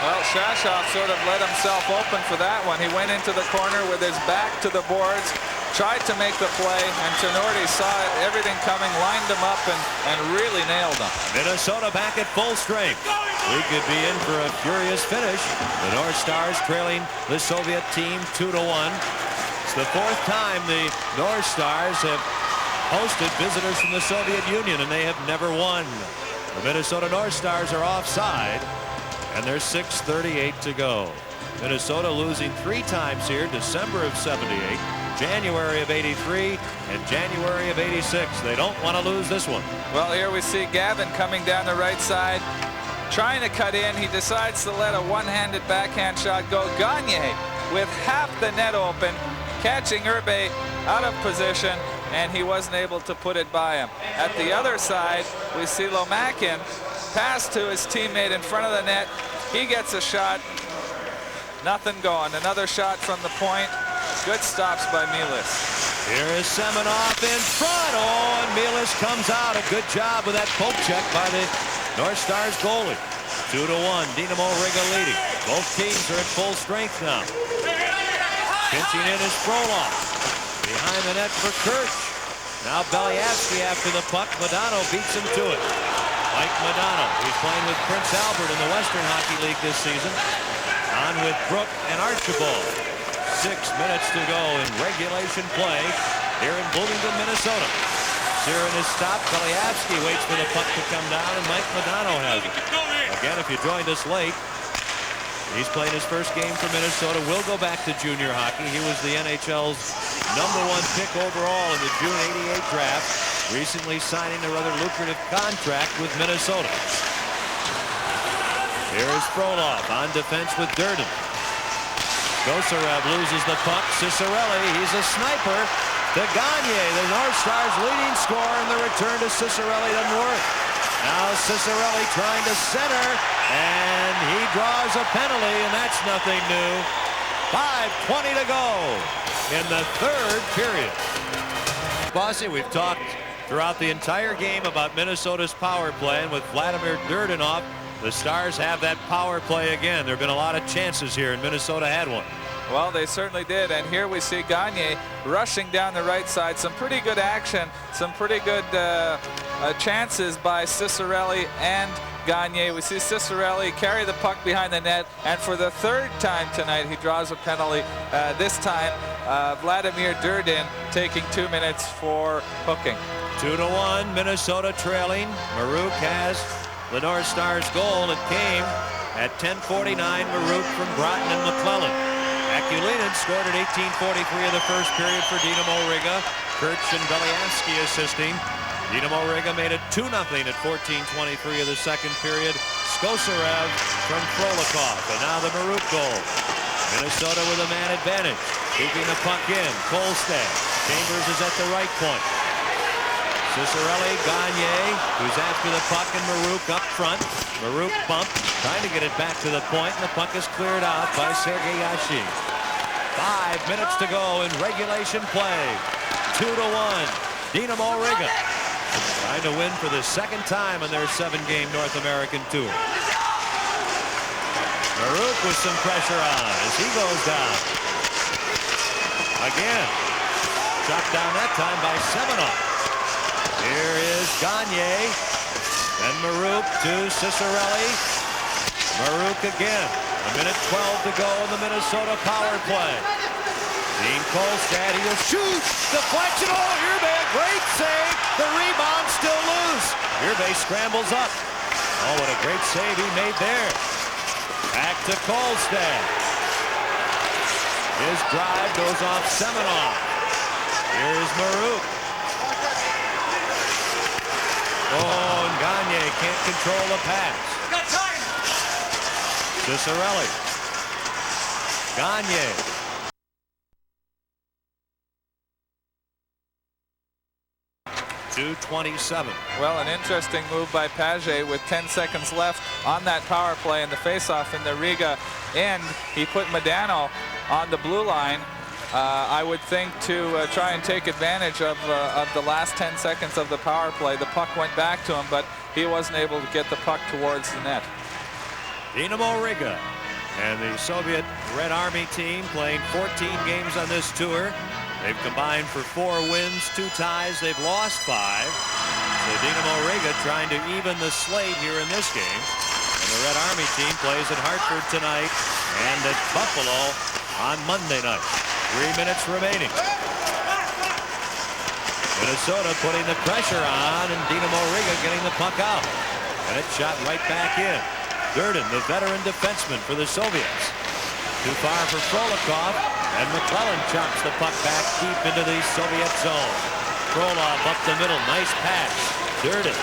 Well, Shashov sort of let himself open for that one. He went into the corner with his back to the boards, tried to make the play, and Tenorti saw it, everything coming, lined him up, and really nailed him. Minnesota back at full strength. We could be in for a furious finish. The North Stars trailing the Soviet team 2-1. It's the 4th time the North Stars have hosted visitors from the Soviet Union, and they have never won. The Minnesota North Stars are offside, and there's 6:38 to go. Minnesota losing 3 times here: December of '78, January of '83, and January of '86. They don't want to lose this one. Well, here we see Gavin coming down the right side, trying to cut in. He decides to let a one-handed backhand shot go. Gagne with half the net open, catching Herbe out of position, and he wasn't able to put it by him. At the other side, we see Lomakin pass to his teammate in front of the net. He gets a shot. Nothing going. Another shot from the point. Good stops by Milas. Here is Semenov in front. Oh, and Milas comes out. A good job with that poke check by the North Stars goalie. 2-1. Dinamo Riga leading. Both teams are at full strength now. Pinching in is Frolov. Behind the net for Kirch. Now Beliavsky after the puck. Modano beats him to it. Mike Modano. He's playing with Prince Albert in the Western Hockey League this season. On with Brook and Archibald. 6 minutes to go in regulation play here in Bloomington, Minnesota. Siren is stopped. Beliavsky waits for the puck to come down, and Mike Modano has it. Again, if you joined us late, he's playing his first game for Minnesota. Will go back to junior hockey. He was the NHL's #1 pick overall in the June '88 draft, recently signing a rather lucrative contract with Minnesota. Here's Frolov on defense with Durden. Gosarev loses the puck. Cicerelli, he's a sniper. To Gagne, the North Stars leading scorer, and the return to Cicerelli doesn't work. Now Cicerelli trying to center, and he draws a penalty, and that's nothing new. 5:20 to go in the 3rd period. Bossy, we've talked throughout the entire game about Minnesota's power play, and with Vladimir Durdenov, the Stars have that power play again. There have been a lot of chances here, and Minnesota had one. Well, they certainly did, and here we see Gagne rushing down the right side. Some pretty good action, some pretty good chances by Cicerelli and Gagne. We see Cicerelli carry the puck behind the net, and for the 3rd time tonight, he draws a penalty. This time, Vladimir Durden taking 2 minutes for hooking. 2-1, Minnesota trailing. Marouk has the North Stars goal. It came at 10:49. Marouk from Broughton and McClellan. Akulinen scored at 18:43 of the first period for Dinamo Riga. Kirch and Beliavsky assisting. Dinamo Riga made it 2-0 at 14:23 of the second period. Skosarev from Frolikov, and now the Marouk goal. Minnesota with a man advantage. Keeping the puck in. Kolstad. Chambers is at the right point. Cicerelli, Gagne, who's after the puck, and Marouk up front. Marouk bump, trying to get it back to the point, and the puck is cleared out by Sergei Yashin. 5 minutes to go in regulation play. 2-1. Dinamo Riga trying to win for the 2nd time on their 7-game North American tour. Marouk with some pressure on as he goes down. Again, shot down that time by Semenov. Here is Gagne, and Marouk to Cicerelli. Marouk again. 1:12 to go in the Minnesota power play. Dean Kolstad, he will shoot. Deflection. Oh, Herbe, a great save. The rebound still loose. Herbe scrambles up. Oh, what a great save he made there. Back to Kolstad. His drive goes off Semenov. Here's Marouk. Oh, and Gagne can't control the pass. Cicerelli. Gagne. .227. Well, an interesting move by Paget with 10 seconds left on that power play and the faceoff in the Riga end. He put Modano on the blue line. I would think to try and take advantage of the last 10 seconds of the power play. The puck went back to him, but he wasn't able to get the puck towards the net. Dinamo Riga and the Soviet Red Army team playing 14 games on this tour. They've combined for 4 wins, 2 ties. They've lost 5. So Dinamo Riga trying to even the slate here in this game. And the Red Army team plays at Hartford tonight and at Buffalo on Monday night. 3 minutes remaining. Minnesota putting the pressure on, and Dinamo Riga getting the puck out. And it's shot right back in. Durden, the veteran defenseman for the Soviets. Too far for Frolikov, and McClellan chops the puck back deep into the Soviet zone. Frolov up the middle, nice pass. Durden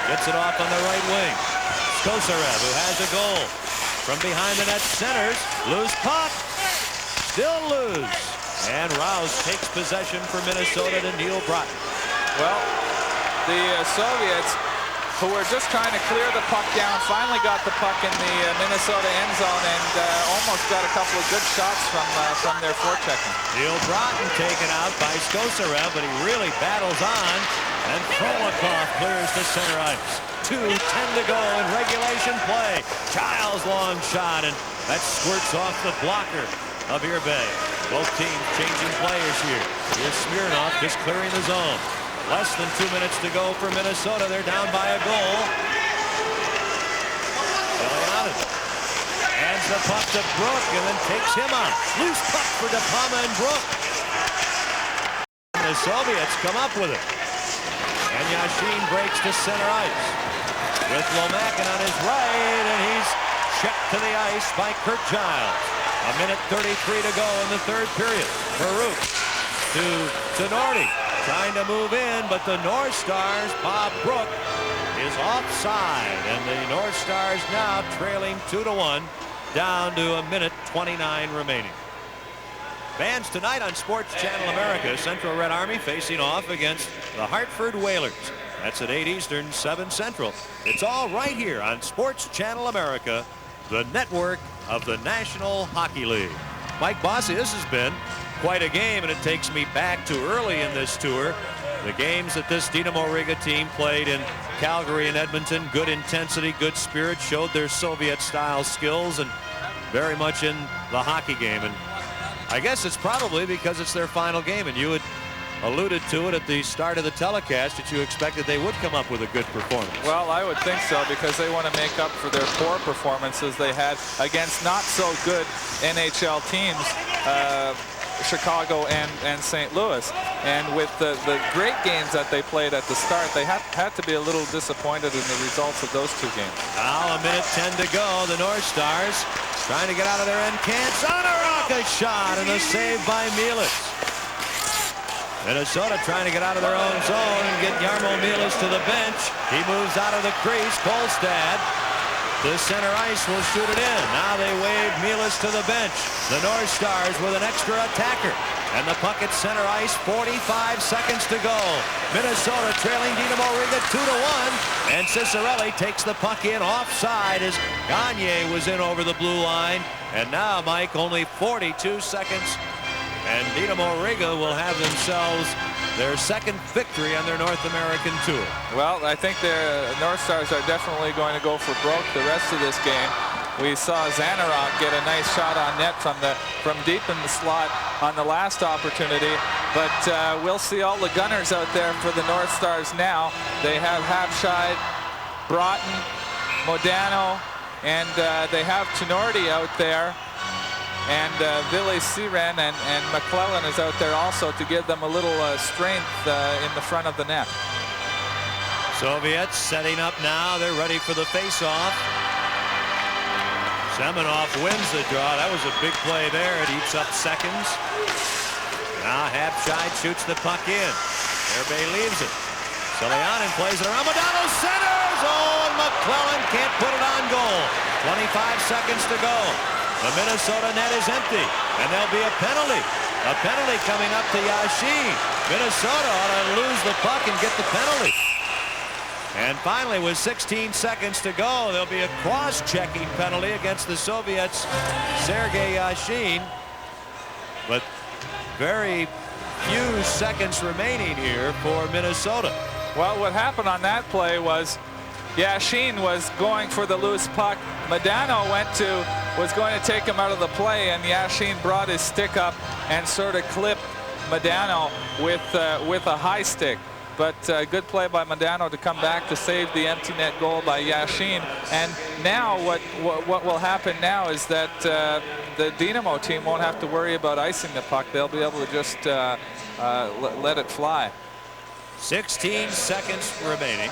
gets it off on the right wing. Kosarev, who has a goal. From behind the net, centers, loose puck, still loose. And Rouse takes possession for Minnesota to Neil Broughton. Well, the Soviets, who were just trying to clear the puck down, finally got the puck in the Minnesota end zone and almost got a couple of good shots from their forechecking. Neil Broughton taken out by Kosarev, but he really battles on, and Frolikov clears to center ice. 2:10 to go in regulation play. Childs' long shot, and that squirts off the blocker of Irbay. Both teams changing players here. Here's Smirnov just clearing the zone. Less than 2 minutes to go for Minnesota. They're down by a goal. Elianin hands the puck to Brook and then takes him out. Loose puck for DePalma and Brook. The Soviets come up with it. And Yashin breaks to center ice. With Lomakin on his right, and he's checked to the ice by Kurt Giles. 1:33 to go in the third period. Baruch to Nordy. Trying to move in, but the North Stars, Bob Brook, is offside. And the North Stars now trailing 2-1, down to 1:29 remaining. Fans tonight on Sports Channel America, Central Red Army facing off against the Hartford Whalers. That's at 8 Eastern, 7 Central. It's all right here on Sports Channel America, the network of the National Hockey League. Mike Bossy, this has been quite a game, and it takes me back to early in this tour. The games that this Dinamo Riga team played in Calgary and Edmonton, good intensity, good spirit, showed their Soviet-style skills, and very much in the hockey game. And I guess it's probably because it's their final game, and you had alluded to it at the start of the telecast that you expected they would come up with a good performance. Well, I would think so, because they want to make up for their poor performances they had against not so good NHL teams, Chicago and St. Louis. And with the great games that they played at the start, they had to be a little disappointed in the results of those two games. Now 1:10 to go. The North Stars trying to get out of their end. Can't. On a rocket shot, and a save by Mielis. Minnesota trying to get out of their own zone and get Jarmo Mielis to the bench. He moves out of the crease. Kolstad to center ice, will shoot it in. Now they wave Mielis to the bench. The North Stars with an extra attacker. And the puck at center ice, 45 seconds to go. Minnesota trailing Dinamo Riga 2-1. And Cicerelli takes the puck in offside as Gagne was in over the blue line. And now, Mike, only 42 seconds. And Dinamo Riga will have themselves their second victory on their North American tour. Well, I think the North Stars are definitely going to go for broke the rest of this game. We saw Zanarok get a nice shot on net from deep in the slot on the last opportunity, but we'll see all the gunners out there for the North Stars now. They have Hapshide, Broughton, Modano, and they have Tenorti out there. And Ville Siren and McClellan is out there also to give them a little strength in the front of the net. Soviets setting up now. They're ready for the face-off. Semenov wins the draw. That was a big play there. It eats up seconds. Now Hapshide shoots the puck in. Irbay leaves it. Silianin plays it around. Modano centers. Oh, and McClellan can't put it on goal. 25 seconds to go. The Minnesota net is empty, and there'll be a penalty. A penalty coming up to Yashin. Minnesota ought to lose the puck and get the penalty. And finally, with 16 seconds to go, there'll be a cross-checking penalty against the Soviets' Sergei Yashin. But very few seconds remaining here for Minnesota. Well, what happened on that play was Yashin was going for the loose puck. Modano was going to take him out of the play, and Yashin brought his stick up and sort of clipped Modano with a high stick. But good play by Modano to come back to save the empty net goal by Yashin. And now what will happen now is that the Dinamo team won't have to worry about icing the puck. They'll be able to just let it fly. 16 seconds remaining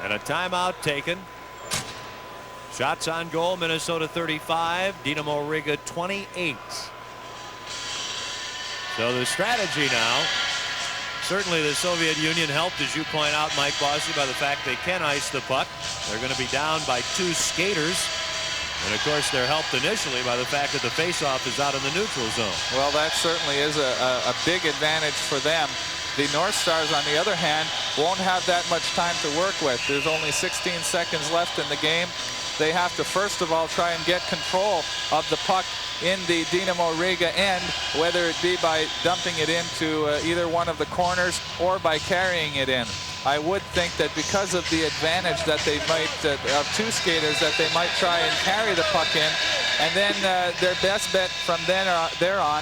and a timeout taken. Shots on goal, Minnesota 35, Dinamo Riga 28. So the strategy now, certainly the Soviet Union helped, as you point out, Mike Bossy, by the fact they can ice the puck. They're going to be down by 2 skaters. And of course they're helped initially by the fact that the faceoff is out in the neutral zone. Well, that certainly is a big advantage for them. The North Stars, on the other hand, won't have that much time to work with. There's only 16 seconds left in the game. They have to first of all try and get control of the puck in the Dinamo Riga end, whether it be by dumping it into either one of the corners or by carrying it in. I would think that because of the advantage that they might, of 2 skaters, that they might try and carry the puck in, and then their best bet from there on,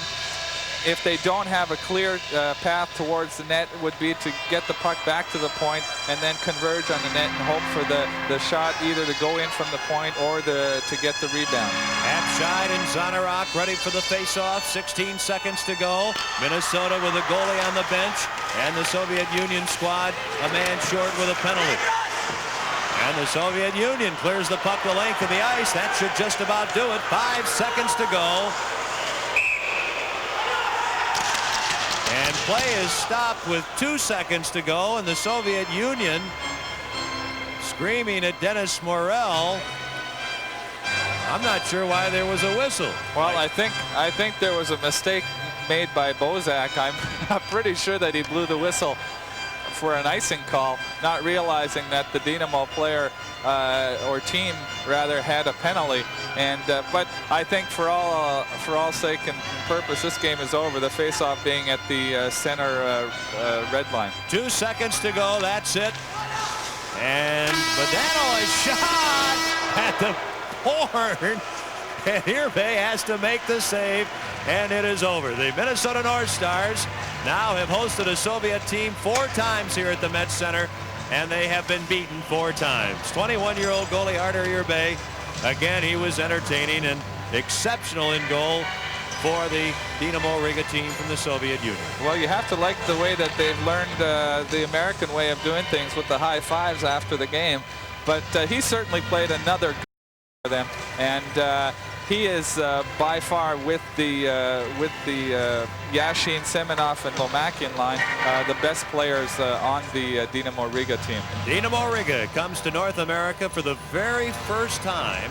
if they don't have a clear path towards the net, would be to get the puck back to the point and then converge on the net and hope for the shot either to go in from the point or to get the rebound. Abscheid and Zanarok ready for the face-off. 16 seconds to go. Minnesota with a goalie on the bench, and the Soviet Union squad a man short with a penalty. And the Soviet Union clears the puck the length of the ice. That should just about do it. 5 seconds to go. And play is stopped with 2 seconds to go, and the Soviet Union screaming at Dennis Morel. I'm not sure why there was a whistle. Well, I think there was a mistake made by Bozak. I'm pretty sure that he blew the whistle for an icing call, not realizing that the Dinamo player or team rather had a penalty. And but I think for all sake and purpose, this game is over. The face-off being at the center red line. 2 seconds to go. That's it. And Badano is shot at the horn. And Irbe has to make the save, and it is over. The Minnesota North Stars now have hosted a Soviet team 4 times here at the Met Center, and they have been beaten 4 times. 21-year-old goalie Artur Irbe, again, he was entertaining and exceptional in goal for the Dinamo Riga team from the Soviet Union. Well, you have to like the way that they've learned the American way of doing things with the high fives after the game. But he certainly played another game for them, and he is by far, with the Yashin, Semenov, and Lomakian line, the best players on the Dinamo Riga team. Dinamo Riga comes to North America for the very first time.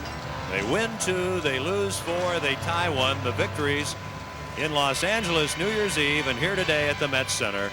They win 2, they lose 4, they tie 1. The victories in Los Angeles New Year's Eve and here today at the Met Center.